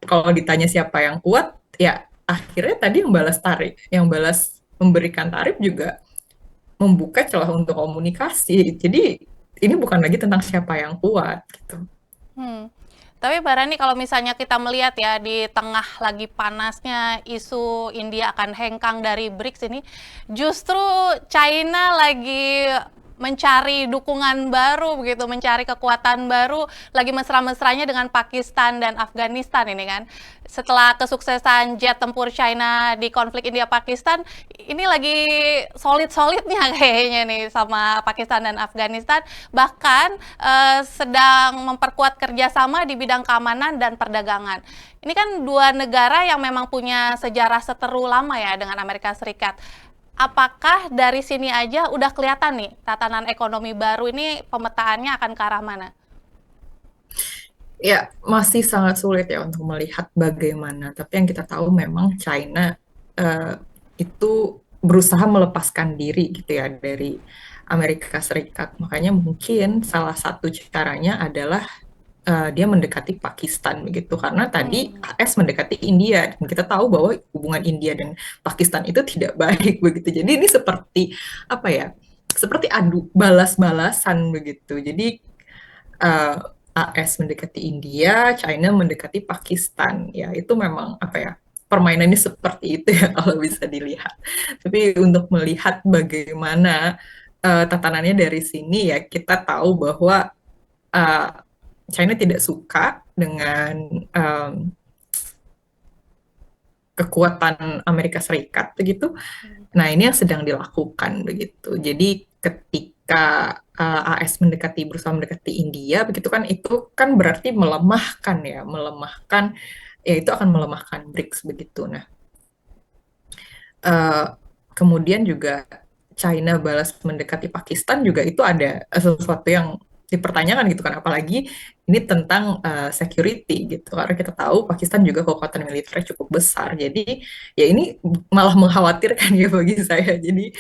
kalau ditanya siapa yang kuat, ya akhirnya tadi yang balas memberikan tarif juga membuka celah untuk komunikasi. Jadi ini bukan lagi tentang siapa yang kuat gitu. Tapi Mbak Rani, kalau misalnya kita melihat ya di tengah lagi panasnya isu India akan hengkang dari BRICS ini, justru China lagi mencari dukungan baru begitu, mencari kekuatan baru, lagi mesra-mesranya dengan Pakistan dan Afghanistan ini kan. Setelah kesuksesan jet tempur China di konflik India-Pakistan, ini lagi solid-solidnya kayaknya nih sama Pakistan dan Afghanistan, bahkan sedang memperkuat kerjasama di bidang keamanan dan perdagangan. Ini kan dua negara yang memang punya sejarah seteru lama ya dengan Amerika Serikat. Apakah dari sini aja udah kelihatan nih tatanan ekonomi baru ini pemetaannya akan ke arah mana? Ya, masih sangat sulit ya untuk melihat bagaimana. Tapi yang kita tahu memang China itu berusaha melepaskan diri gitu ya dari Amerika Serikat. Makanya mungkin salah satu caranya adalah dia mendekati Pakistan begitu. Karena tadi AS mendekati India dan kita tahu bahwa hubungan India dan Pakistan itu tidak baik begitu. Jadi ini seperti apa ya? Seperti adu balas-balasan begitu. Jadi AS mendekati India, China mendekati Pakistan. Ya, itu memang apa ya? Permainannya seperti itu ya kalau bisa dilihat. Tapi untuk melihat bagaimana tatanannya dari sini ya kita tahu bahwa China tidak suka dengan kekuatan Amerika Serikat begitu. Nah, ini yang sedang dilakukan begitu. Jadi ketika AS berusaha mendekati India begitu kan, itu kan berarti melemahkan ya itu akan melemahkan BRICS begitu. Nah, kemudian juga China balas mendekati Pakistan juga itu ada sesuatu yang dipertanyakan gitu kan, apalagi ini tentang security gitu, karena kita tahu Pakistan juga kekuatan militernya cukup besar, jadi ya ini malah mengkhawatirkan ya bagi saya. Jadi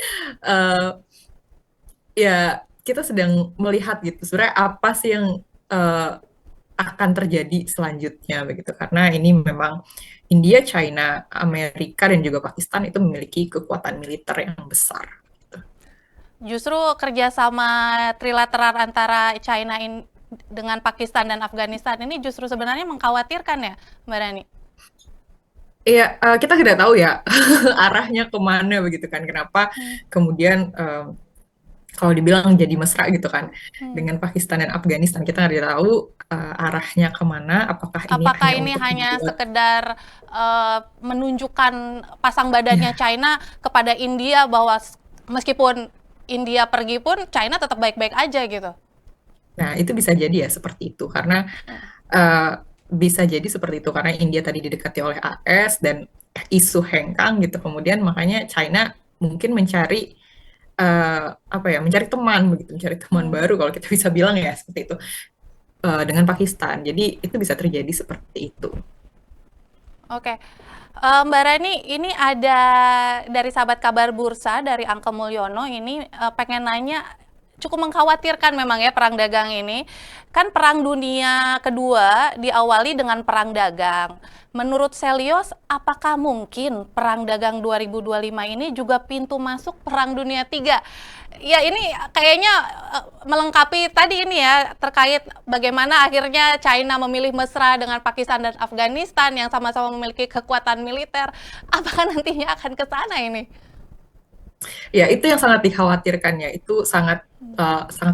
ya kita sedang melihat gitu sebenarnya apa sih yang akan terjadi selanjutnya begitu, karena ini memang India, China, Amerika dan juga Pakistan itu memiliki kekuatan militer yang besar. Justru kerjasama trilateral antara China dengan Pakistan dan Afghanistan ini justru sebenarnya mengkhawatirkan ya, Mbak Rani? Iya, kita tidak tahu ya arahnya kemana begitu kan. Kenapa kemudian kalau dibilang jadi mesra gitu kan dengan Pakistan dan Afghanistan, kita nggak tahu arahnya kemana. Apakah ini hanya sekedar menunjukkan pasang badannya China kepada India bahwa meskipun India pergi pun China tetap baik-baik aja gitu. Nah, itu bisa jadi ya seperti itu, karena bisa jadi seperti itu karena India tadi didekati oleh AS dan isu hengkang gitu, kemudian makanya China mungkin mencari mencari teman baru kalau kita bisa bilang ya seperti itu dengan Pakistan. Jadi itu bisa terjadi seperti itu. Oke. Mbak Rani, ini ada dari sahabat kabar bursa, dari Angka Mulyono, ini pengen nanya, cukup mengkhawatirkan memang ya perang dagang ini. Kan perang dunia kedua diawali dengan perang dagang. Menurut Selyos, apakah mungkin perang dagang 2025 ini juga pintu masuk perang dunia 3? Ya ini kayaknya melengkapi tadi ini ya, terkait bagaimana akhirnya China memilih mesra dengan Pakistan dan Afghanistan yang sama-sama memiliki kekuatan militer. Apakah nantinya akan ke sana ini? Ya, itu yang sangat dikhawatirkan ya. Itu sangat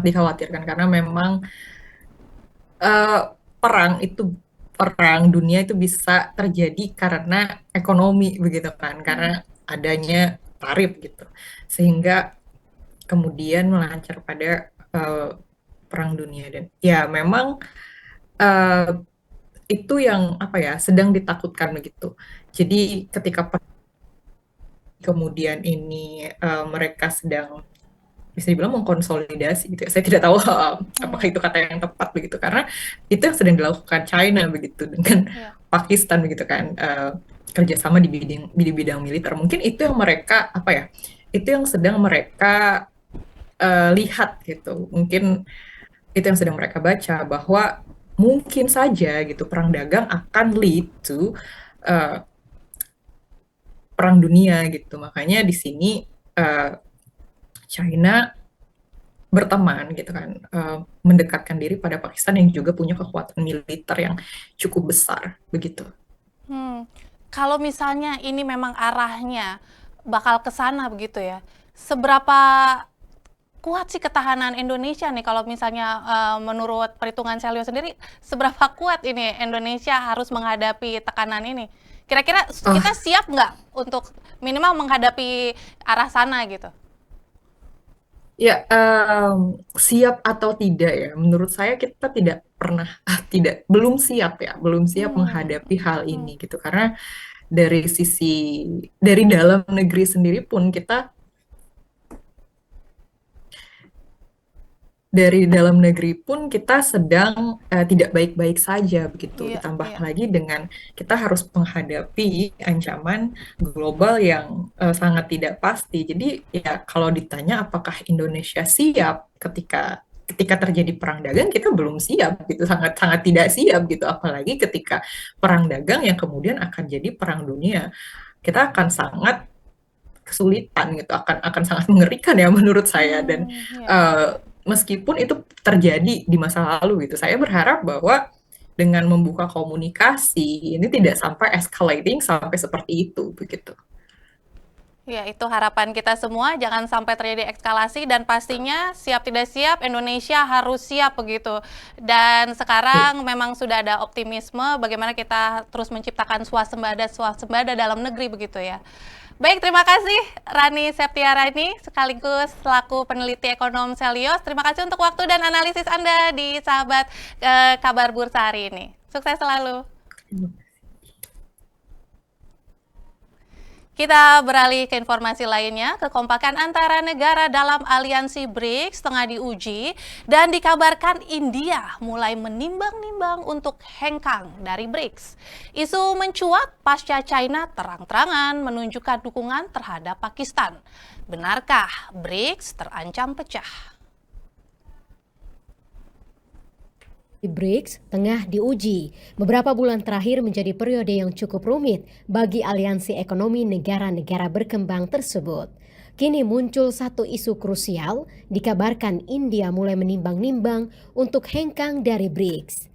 dikhawatirkan karena memang perang dunia itu bisa terjadi karena ekonomi begitu kan, karena adanya tarif gitu. Sehingga kemudian melancar pada perang dunia, dan ya memang itu yang sedang ditakutkan begitu. Jadi ketika kemudian ini mereka sedang bisa dibilang mengkonsolidasi gitu ya. Saya tidak tahu apakah itu kata yang tepat begitu, karena itu yang sedang dilakukan China begitu dengan Pakistan begitu kan, kerjasama di bidang militer. Mungkin itu yang mereka itu yang sedang mereka lihat gitu. Mungkin itu yang sedang mereka baca, bahwa mungkin saja gitu perang dagang akan lead to perang dunia gitu. Makanya di sini China berteman gitu kan, mendekatkan diri pada Pakistan yang juga punya kekuatan militer yang cukup besar begitu. Kalau misalnya ini memang arahnya bakal ke sana begitu ya, seberapa kuat sih ketahanan Indonesia nih kalau misalnya menurut perhitungan Celio sendiri, seberapa kuat ini Indonesia harus menghadapi tekanan ini? Kira-kira kita siap nggak untuk minimal menghadapi arah sana gitu? Ya, siap atau tidak ya, menurut saya kita tidak pernah, belum siap ya, belum siap menghadapi hal ini gitu. Karena dari dalam negeri sendiri pun kita sedang tidak baik-baik saja begitu. Iya, Ditambah iya. lagi dengan kita harus menghadapi ancaman global yang sangat tidak pasti. Jadi ya kalau ditanya apakah Indonesia siap ketika terjadi perang dagang, kita belum siap gitu, sangat-sangat tidak siap gitu. Apalagi ketika perang dagang yang kemudian akan jadi perang dunia, kita akan sangat kesulitan gitu, akan sangat mengerikan ya menurut saya. Dan Iya. meskipun itu terjadi di masa lalu gitu, saya berharap bahwa dengan membuka komunikasi ini tidak sampai escalating sampai seperti itu begitu. Ya, itu harapan kita semua, jangan sampai terjadi eskalasi dan pastinya siap tidak siap, Indonesia harus siap begitu. Dan sekarang memang sudah ada optimisme bagaimana kita terus menciptakan swasembada dalam negeri begitu ya. Baik, terima kasih Rani Septiarani sekaligus selaku peneliti ekonom Celios. Terima kasih untuk waktu dan analisis Anda di Sahabat Kabar Bursa hari ini. Sukses selalu. Kita beralih ke informasi lainnya, kekompakan antara negara dalam aliansi BRICS tengah diuji dan dikabarkan India mulai menimbang-nimbang untuk hengkang dari BRICS. Isu mencuat pasca China terang-terangan menunjukkan dukungan terhadap Pakistan. Benarkah BRICS terancam pecah? BRICS tengah diuji. Beberapa bulan terakhir menjadi periode yang cukup rumit bagi aliansi ekonomi negara-negara berkembang tersebut. Kini muncul satu isu krusial, dikabarkan India mulai menimbang-nimbang untuk hengkang dari BRICS.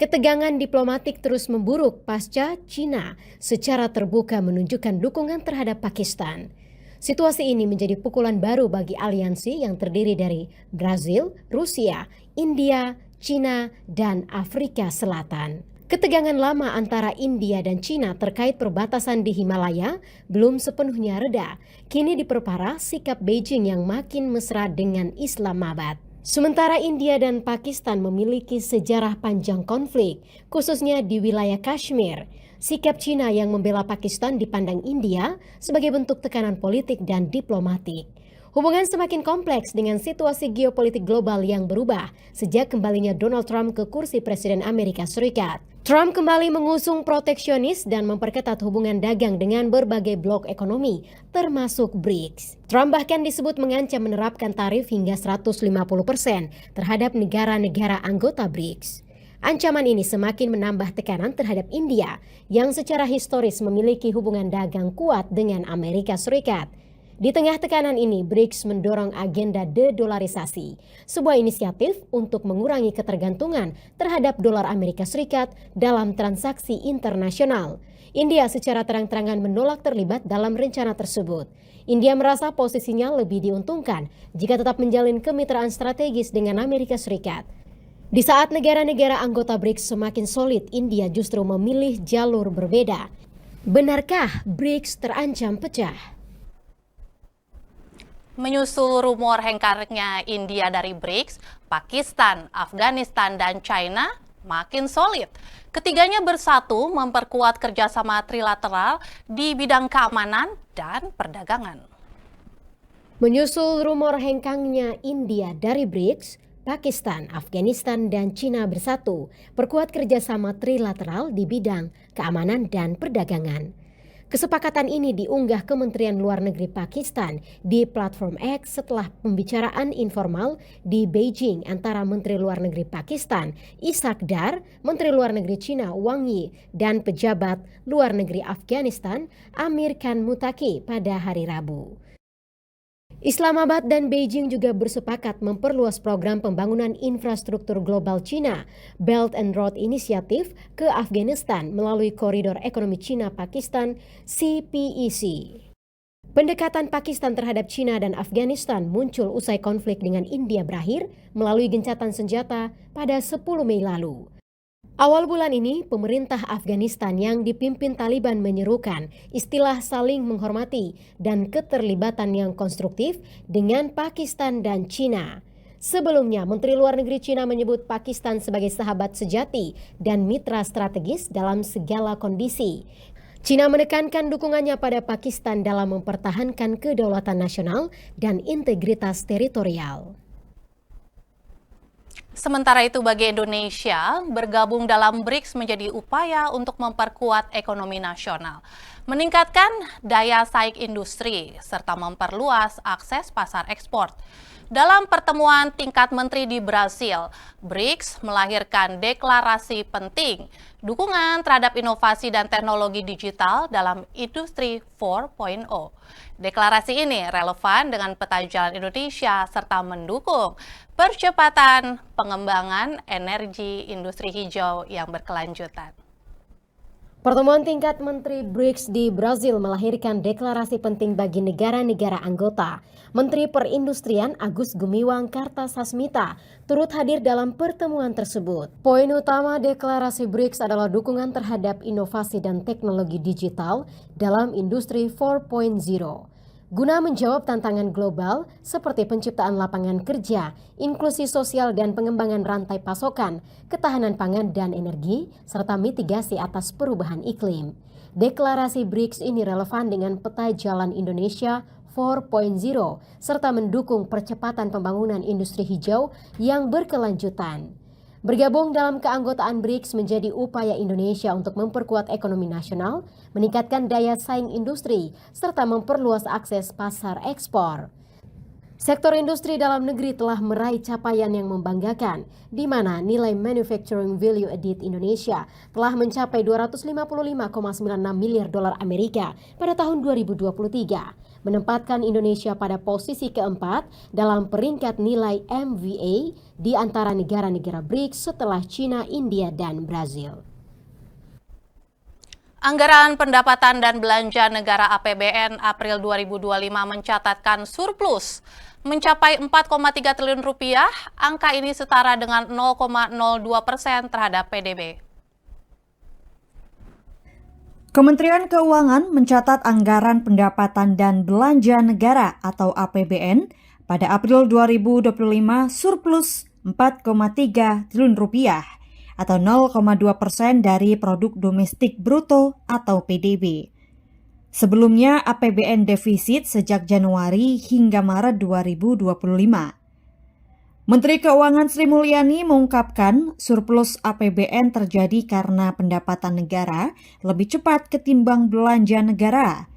Ketegangan diplomatik terus memburuk pasca China secara terbuka menunjukkan dukungan terhadap Pakistan. Situasi ini menjadi pukulan baru bagi aliansi yang terdiri dari Brazil, Rusia, India, China, dan Afrika Selatan. Ketegangan lama antara India dan China terkait perbatasan di Himalaya belum sepenuhnya reda. Kini diperparah sikap Beijing yang makin mesra dengan Islamabad. Sementara India dan Pakistan memiliki sejarah panjang konflik, khususnya di wilayah Kashmir. Sikap China yang membela Pakistan dipandang India sebagai bentuk tekanan politik dan diplomatik. Hubungan semakin kompleks dengan situasi geopolitik global yang berubah sejak kembalinya Donald Trump ke kursi Presiden Amerika Serikat. Trump kembali mengusung proteksionis dan memperketat hubungan dagang dengan berbagai blok ekonomi, termasuk BRICS. Trump bahkan disebut mengancam menerapkan tarif hingga 150% terhadap negara-negara anggota BRICS. Ancaman ini semakin menambah tekanan terhadap India yang secara historis memiliki hubungan dagang kuat dengan Amerika Serikat. Di tengah tekanan ini, BRICS mendorong agenda de-dolarisasi, sebuah inisiatif untuk mengurangi ketergantungan terhadap dolar Amerika Serikat dalam transaksi internasional. India secara terang-terangan menolak terlibat dalam rencana tersebut. India merasa posisinya lebih diuntungkan jika tetap menjalin kemitraan strategis dengan Amerika Serikat. Di saat negara-negara anggota BRICS semakin solid, India justru memilih jalur berbeda. Benarkah BRICS terancam pecah? Menyusul rumor hengkarnya India dari BRICS, Pakistan, Afghanistan, dan China makin solid. Ketiganya bersatu memperkuat kerjasama trilateral di bidang keamanan dan perdagangan. Menyusul rumor hengkangnya India dari BRICS, Pakistan, Afghanistan, dan China bersatu perkuat kerjasama trilateral di bidang keamanan dan perdagangan. Kesepakatan ini diunggah Kementerian Luar Negeri Pakistan di platform X setelah pembicaraan informal di Beijing antara Menteri Luar Negeri Pakistan Ishaq Dar, Menteri Luar Negeri China Wang Yi, dan pejabat luar negeri Afghanistan Amir Khan Muttaqi pada hari Rabu. Islamabad dan Beijing juga bersepakat memperluas program pembangunan infrastruktur global China, Belt and Road Initiative, ke Afghanistan melalui Koridor Ekonomi China-Pakistan (CPEC). Pendekatan Pakistan terhadap China dan Afghanistan muncul usai konflik dengan India berakhir melalui gencatan senjata pada 10 Mei lalu. Awal bulan ini, pemerintah Afghanistan yang dipimpin Taliban menyerukan istilah saling menghormati dan keterlibatan yang konstruktif dengan Pakistan dan China. Sebelumnya, Menteri Luar Negeri China menyebut Pakistan sebagai sahabat sejati dan mitra strategis dalam segala kondisi. China menekankan dukungannya pada Pakistan dalam mempertahankan kedaulatan nasional dan integritas teritorial. Sementara itu bagi Indonesia, bergabung dalam BRICS menjadi upaya untuk memperkuat ekonomi nasional, meningkatkan daya saing industri, serta memperluas akses pasar ekspor. Dalam pertemuan tingkat menteri di Brasil, BRICS melahirkan deklarasi penting dukungan terhadap inovasi dan teknologi digital dalam industri 4.0. Deklarasi ini relevan dengan peta jalan Indonesia serta mendukung percepatan pengembangan energi industri hijau yang berkelanjutan. Pertemuan tingkat Menteri BRICS di Brasil melahirkan deklarasi penting bagi negara-negara anggota. Menteri Perindustrian Agus Gumiwang Kartasasmita turut hadir dalam pertemuan tersebut. Poin utama deklarasi BRICS adalah dukungan terhadap inovasi dan teknologi digital dalam industri 4.0. Guna menjawab tantangan global seperti penciptaan lapangan kerja, inklusi sosial dan pengembangan rantai pasokan, ketahanan pangan dan energi, serta mitigasi atas perubahan iklim. Deklarasi BRICS ini relevan dengan peta jalan Indonesia 4.0 serta mendukung percepatan pembangunan industri hijau yang berkelanjutan. Bergabung dalam keanggotaan BRICS menjadi upaya Indonesia untuk memperkuat ekonomi nasional, meningkatkan daya saing industri, serta memperluas akses pasar ekspor. Sektor industri dalam negeri telah meraih capaian yang membanggakan, di mana nilai manufacturing value added Indonesia telah mencapai 255,96 miliar dolar Amerika pada tahun 2023, menempatkan Indonesia pada posisi keempat dalam peringkat nilai MVA di antara negara-negara BRICS setelah China, India, dan Brazil. Anggaran pendapatan dan belanja negara APBN April 2025 mencatatkan surplus mencapai 4,3 triliun rupiah. Angka ini setara dengan 0,02% terhadap PDB. Kementerian Keuangan mencatat anggaran pendapatan dan belanja negara atau APBN pada April 2025 surplus 4,3 triliun rupiah atau 0,2% dari produk domestik bruto atau PDB. Sebelumnya APBN defisit sejak Januari hingga Maret 2025. Menteri Keuangan Sri Mulyani mengungkapkan surplus APBN terjadi karena pendapatan negara lebih cepat ketimbang belanja negara.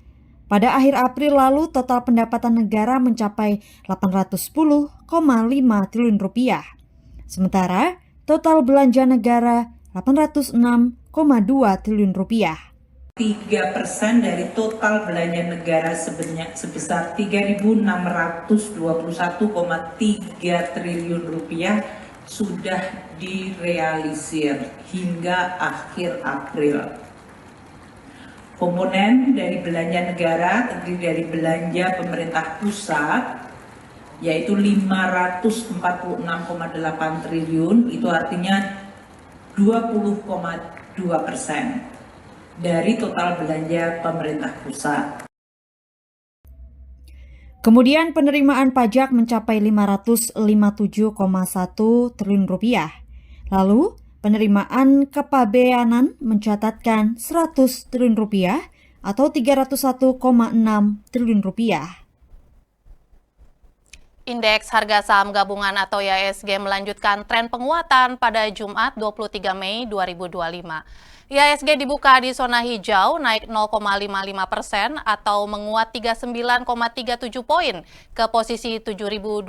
Pada akhir April lalu total pendapatan negara mencapai 810,5 triliun rupiah. Sementara total belanja negara 806,2 triliun rupiah. 3% dari total belanja negara sebesar 3.621,3 triliun rupiah sudah direalisir hingga akhir April. Komponen dari belanja negara terdiri dari belanja pemerintah pusat yaitu 546,8 triliun, itu artinya 20,2% dari total belanja pemerintah pusat. Kemudian penerimaan pajak mencapai 557,1 triliun rupiah. Lalu penerimaan kepabeanan mencatatkan 100 triliun rupiah atau 301,6 triliun rupiah. Indeks harga saham gabungan atau IHSG melanjutkan tren penguatan pada Jumat 23 Mei 2025. IHSG dibuka di zona hijau naik 0,55% atau menguat 39,37 poin ke posisi 7.206.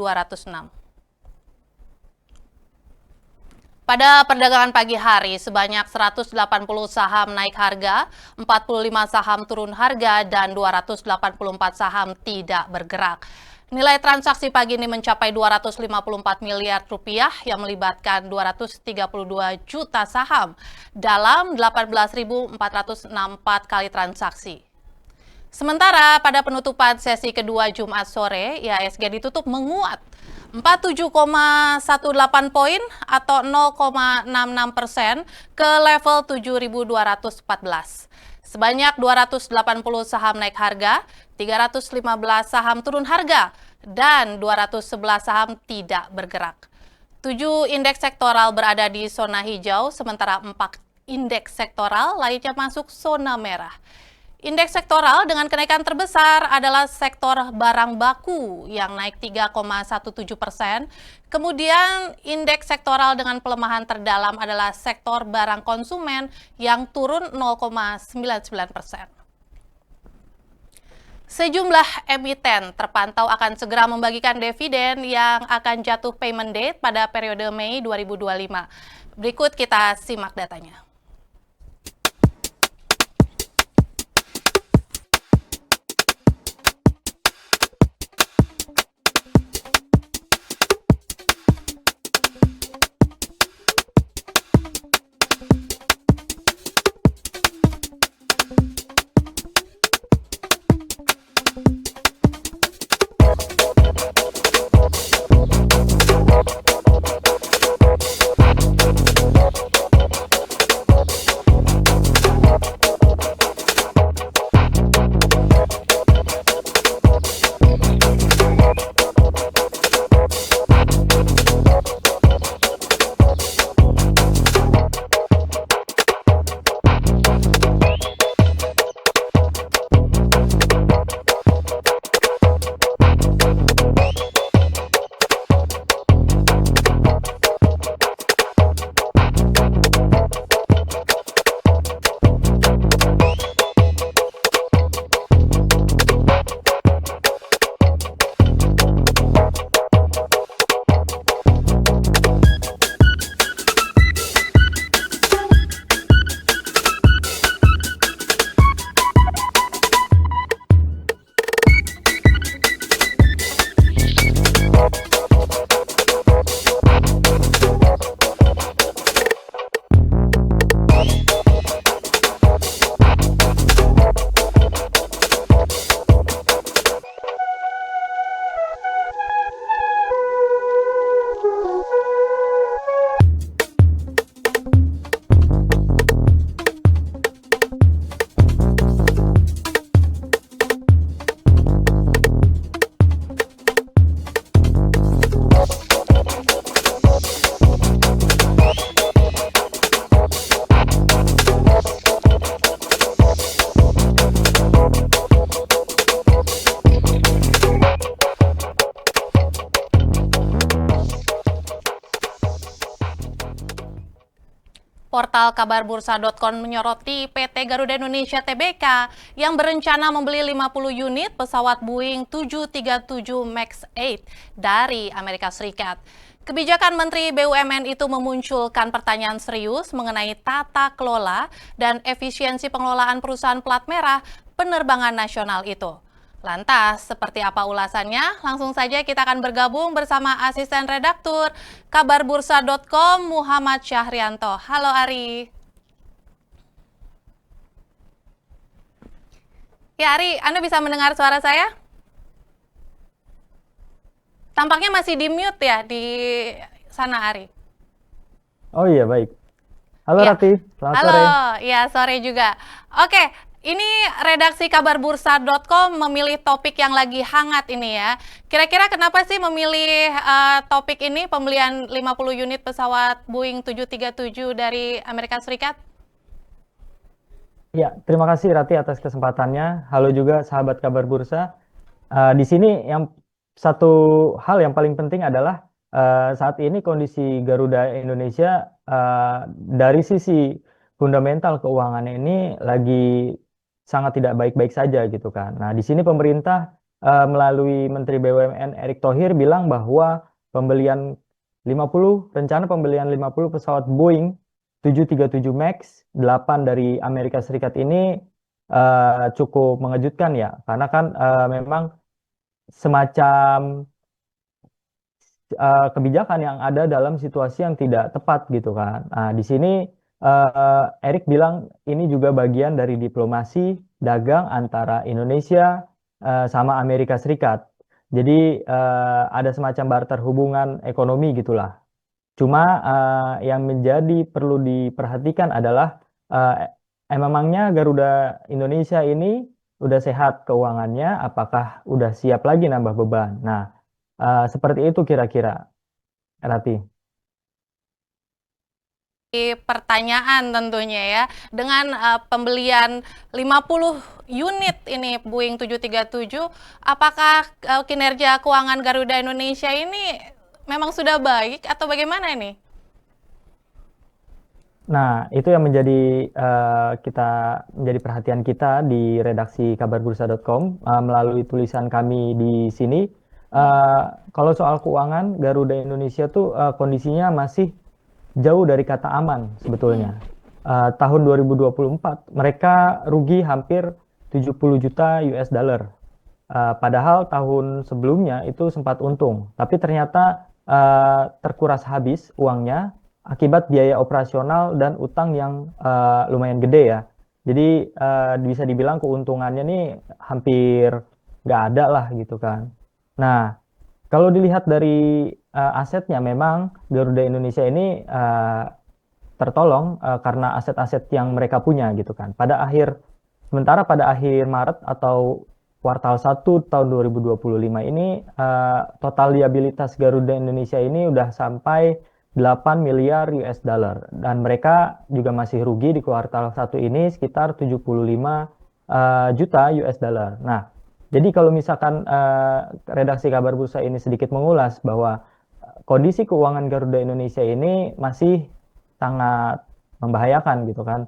Pada perdagangan pagi hari, sebanyak 180 saham naik harga, 45 saham turun harga, dan 284 saham tidak bergerak. Nilai transaksi pagi ini mencapai 254 miliar rupiah yang melibatkan 232 juta saham dalam 18.464 kali transaksi. Sementara pada penutupan sesi kedua Jumat sore, IHSG ditutup menguat 47,18 poin atau 0,66% ke level 7.214. Sebanyak 280 saham naik harga, 315 saham turun harga, dan 211 saham tidak bergerak. 7 indeks sektoral berada di zona hijau, sementara 4 indeks sektoral lainnya masuk zona merah. Indeks sektoral dengan kenaikan terbesar adalah sektor barang baku yang naik 3,17%. Kemudian indeks sektoral dengan pelemahan terdalam adalah sektor barang konsumen yang turun 0,99%. Sejumlah emiten terpantau akan segera membagikan dividen yang akan jatuh payment date pada periode Mei 2025. Berikut kita simak datanya. Portal kabarbursa.com menyoroti PT Garuda Indonesia Tbk yang berencana membeli 50 unit pesawat Boeing 737 MAX 8 dari Amerika Serikat. Kebijakan Menteri BUMN itu memunculkan pertanyaan serius mengenai tata kelola dan efisiensi pengelolaan perusahaan plat merah penerbangan nasional itu. Lantas, seperti apa ulasannya? Langsung saja kita akan bergabung bersama asisten redaktur kabarbursa.com Muhammad Syahrianto. Halo Ari. Ya Ari, Anda bisa mendengar suara saya? Tampaknya masih di mute ya di sana Ari. Oh iya, baik. Halo Ya. Rati, selamat Halo, sore. ya sore juga. Oke, ini redaksi kabarbursa.com memilih topik yang lagi hangat ini ya. Kira-kira kenapa sih memilih topik ini, pembelian 50 unit pesawat Boeing 737 dari Amerika Serikat? Ya, terima kasih Rati atas kesempatannya. Halo juga sahabat kabar bursa. Di sini yang satu hal yang paling penting adalah saat ini kondisi Garuda Indonesia dari sisi fundamental keuangan ini lagi sangat tidak baik-baik saja gitu kan. Nah, di sini pemerintah melalui Menteri BUMN Erick Thohir bilang bahwa rencana pembelian 50 pesawat Boeing 737 MAX 8 dari Amerika Serikat ini cukup mengejutkan ya, karena kan memang semacam kebijakan yang ada dalam situasi yang tidak tepat gitu kan. Nah, di sini Erick bilang ini juga bagian dari diplomasi dagang antara Indonesia sama Amerika Serikat. Jadi ada semacam barter hubungan ekonomi gitulah. Cuma yang menjadi perlu diperhatikan adalah memangnya Garuda Indonesia ini udah sehat keuangannya, apakah udah siap lagi nambah beban? Nah, seperti itu kira-kira, Rati. Pertanyaan tentunya ya, dengan pembelian 50 unit ini Boeing 737, apakah kinerja keuangan Garuda Indonesia ini memang sudah baik atau bagaimana ini? Nah, itu yang menjadi menjadi perhatian kita di redaksi kabarbursa.com melalui tulisan kami di sini. Kalau soal keuangan, Garuda Indonesia tuh kondisinya masih jauh dari kata aman sebetulnya. Tahun 2024 mereka rugi hampir 70 juta US dollar. Padahal tahun sebelumnya itu sempat untung, tapi ternyata terkuras habis uangnya akibat biaya operasional dan utang yang lumayan gede ya. Jadi bisa dibilang keuntungannya nih hampir nggak ada lah gitu kan. Nah, kalau dilihat dari asetnya, memang Garuda Indonesia ini tertolong karena aset-aset yang mereka punya gitu kan. Sementara pada akhir Maret atau kuartal 1 tahun 2025 ini total liabilitas Garuda Indonesia ini udah sampai 8 miliar US dollar dan mereka juga masih rugi di kuartal 1 ini sekitar 75 juta US dollar. Nah, jadi kalau misalkan redaksi Kabar Bursa ini sedikit mengulas bahwa kondisi keuangan Garuda Indonesia ini masih sangat membahayakan gitu kan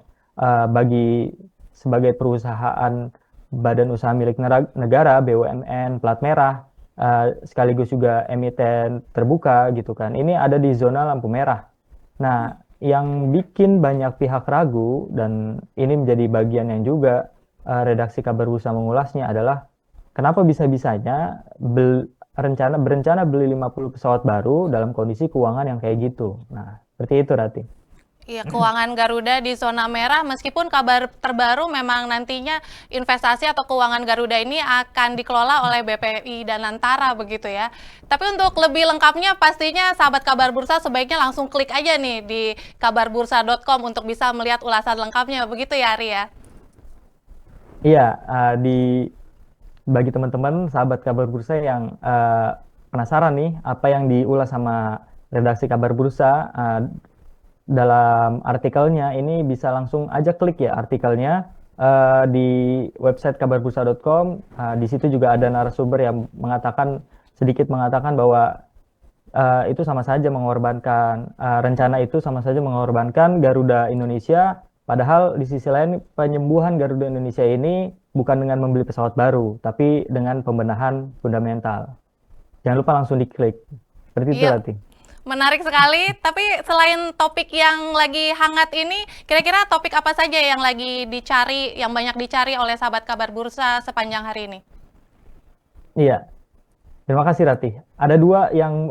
bagi sebagai perusahaan badan usaha milik negara BUMN plat merah sekaligus juga emiten terbuka gitu kan. Ini ada di zona lampu merah. Nah, yang bikin banyak pihak ragu dan ini menjadi bagian yang juga redaksi Kabar Bursa mengulasnya adalah kenapa bisa-bisanya berencana beli 50 pesawat baru dalam kondisi keuangan yang kayak gitu. Nah, seperti itu Rati. Iya, keuangan Garuda di zona merah, meskipun kabar terbaru memang nantinya investasi atau keuangan Garuda ini akan dikelola oleh BPI dan Lantara begitu ya. Tapi untuk lebih lengkapnya pastinya sahabat Kabar Bursa sebaiknya langsung klik aja nih di kabarbursa.com untuk bisa melihat ulasan lengkapnya, begitu ya Ari ya? Iya, bagi teman-teman sahabat Kabar Bursa yang penasaran nih apa yang diulas sama redaksi Kabar Bursa dalam artikelnya, ini bisa langsung aja klik ya artikelnya di website kabarbursa.com. Di situ juga ada narasumber yang sedikit mengatakan bahwa itu sama saja mengorbankan rencana itu sama saja mengorbankan Garuda Indonesia. Padahal di sisi lain penyembuhan Garuda Indonesia ini bukan dengan membeli pesawat baru, tapi dengan pembenahan fundamental. Jangan lupa langsung diklik. Seperti itu, Rati. Menarik sekali, tapi selain topik yang lagi hangat ini, kira-kira topik apa saja yang lagi dicari, yang banyak dicari oleh sahabat Kabar Bursa sepanjang hari ini? Iya, terima kasih Rati. Ada dua yang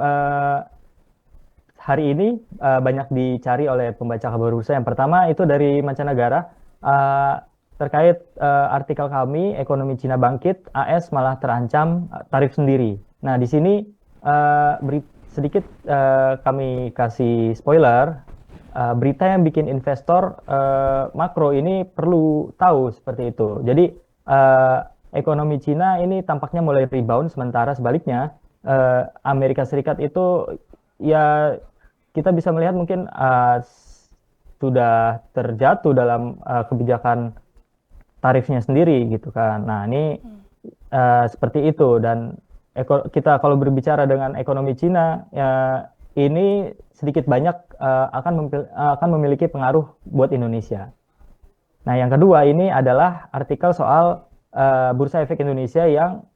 hari ini banyak dicari oleh pembaca Kabar Bursa. Yang pertama itu dari mancanegara, terkait artikel kami, ekonomi Cina bangkit, AS malah terancam tarif sendiri. Nah, di sini sedikit kami kasih spoiler, berita yang bikin investor makro ini perlu tahu seperti itu. Jadi ekonomi Cina ini tampaknya mulai rebound, sementara sebaliknya Amerika Serikat itu ya kita bisa melihat mungkin sudah terjatuh dalam kebijakan tarifnya sendiri gitu kan. Nah, ini seperti itu, dan kita kalau berbicara dengan ekonomi Cina ini sedikit banyak akan memiliki pengaruh buat Indonesia. Nah, yang kedua ini adalah artikel soal Bursa Efek Indonesia yang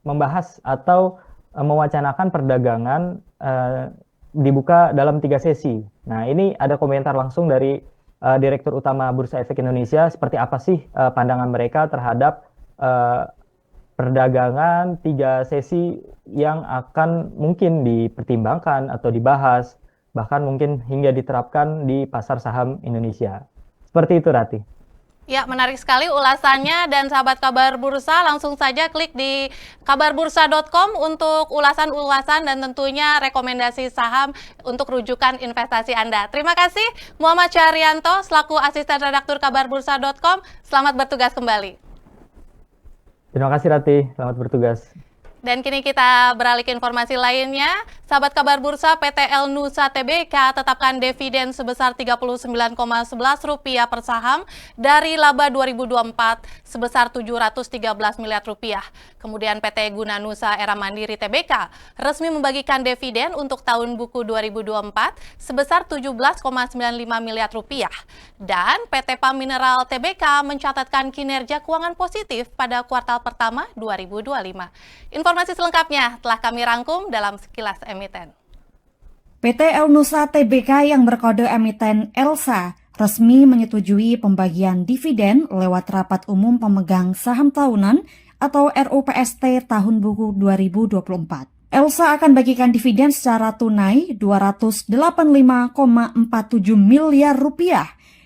membahas atau mewacanakan perdagangan dibuka dalam 3 sesi. Nah, ini ada komentar langsung dari Direktur Utama Bursa Efek Indonesia, seperti apa sih pandangan mereka terhadap perdagangan 3 sesi yang akan mungkin dipertimbangkan atau dibahas, bahkan mungkin hingga diterapkan di pasar saham Indonesia. Seperti itu, Rati. Ya, menarik sekali ulasannya dan sahabat Kabar Bursa langsung saja klik di kabarbursa.com untuk ulasan-ulasan dan tentunya rekomendasi saham untuk rujukan investasi Anda. Terima kasih Muhammad Syahrianto selaku asisten redaktur kabarbursa.com. Selamat bertugas kembali. Terima kasih Rati, selamat bertugas. Dan kini kita beralih ke informasi lainnya. Sahabat Kabar Bursa, PT El Nusa Tbk tetapkan dividen sebesar Rp39,11 per saham dari laba 2024 sebesar Rp713 miliar. Kemudian PT Guna Nusa Era Mandiri Tbk resmi membagikan dividen untuk tahun buku 2024 sebesar Rp17,95 miliar. Dan PT Pam Mineral Tbk mencatatkan kinerja keuangan positif pada kuartal pertama 2025. Informasi selengkapnya telah kami rangkum dalam Sekilas Emiten. PT El Nusa Tbk yang berkode emiten ELSA resmi menyetujui pembagian dividen lewat rapat umum pemegang saham tahunan atau RUPST tahun buku 2024. ELSA akan bagikan dividen secara tunai Rp285,47 miliar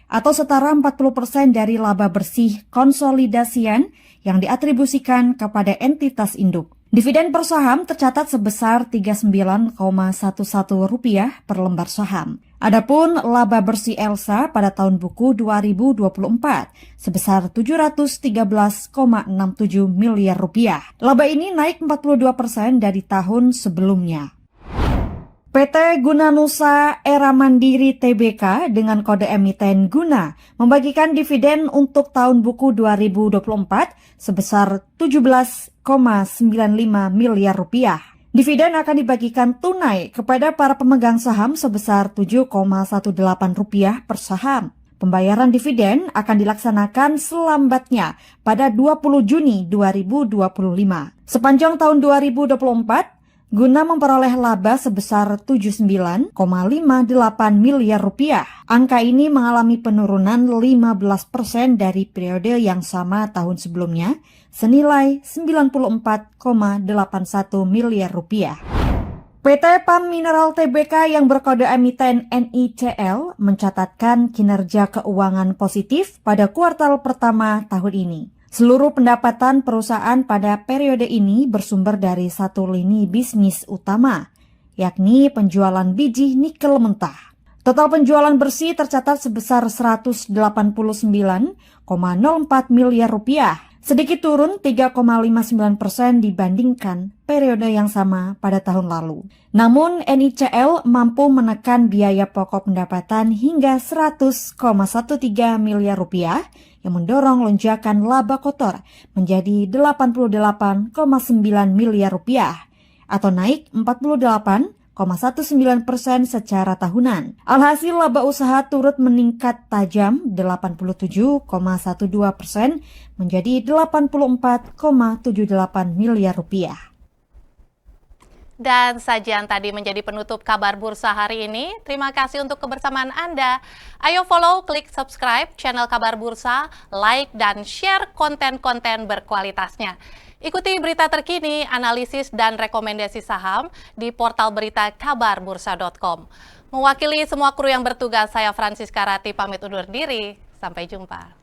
atau setara 40% dari laba bersih konsolidasian yang diatribusikan kepada entitas induk. Dividen per saham tercatat sebesar Rp39,11 per lembar saham. Adapun laba bersih ELSA pada tahun buku 2024 sebesar Rp713,67 miliar. Laba ini naik 42% dari tahun sebelumnya. PT Guna Nusa Era Mandiri Tbk dengan kode emiten Guna membagikan dividen untuk tahun buku 2024 sebesar Rp17,95 miliar. Dividen akan dibagikan tunai kepada para pemegang saham sebesar Rp7,18 per saham. Pembayaran dividen akan dilaksanakan selambatnya pada 20 Juni 2025. Sepanjang tahun 2024, Guna memperoleh laba sebesar Rp79,58 miliar. Angka ini mengalami penurunan 15% dari periode yang sama tahun sebelumnya, senilai Rp94,81 miliar. PT Pam Mineral Tbk yang berkode emiten NICL mencatatkan kinerja keuangan positif pada kuartal pertama tahun ini. Seluruh pendapatan perusahaan pada periode ini bersumber dari satu lini bisnis utama, yakni penjualan biji nikel mentah. Total penjualan bersih tercatat sebesar Rp189,04 miliar, sedikit turun 3,59% dibandingkan periode yang sama pada tahun lalu. Namun NICL mampu menekan biaya pokok pendapatan hingga Rp100,13 miliar yang mendorong lonjakan laba kotor menjadi Rp88,9 miliar atau naik 48,19% secara tahunan. Alhasil laba usaha turut meningkat tajam 87,12% menjadi Rp84,78 miliar. Dan sajian tadi menjadi penutup Kabar Bursa hari ini. Terima kasih untuk kebersamaan Anda. Ayo follow, klik subscribe channel Kabar Bursa, like, dan share konten-konten berkualitasnya. Ikuti berita terkini, analisis, dan rekomendasi saham di portal berita kabarbursa.com. Mewakili semua kru yang bertugas, saya Francisca Rati pamit undur diri. Sampai jumpa.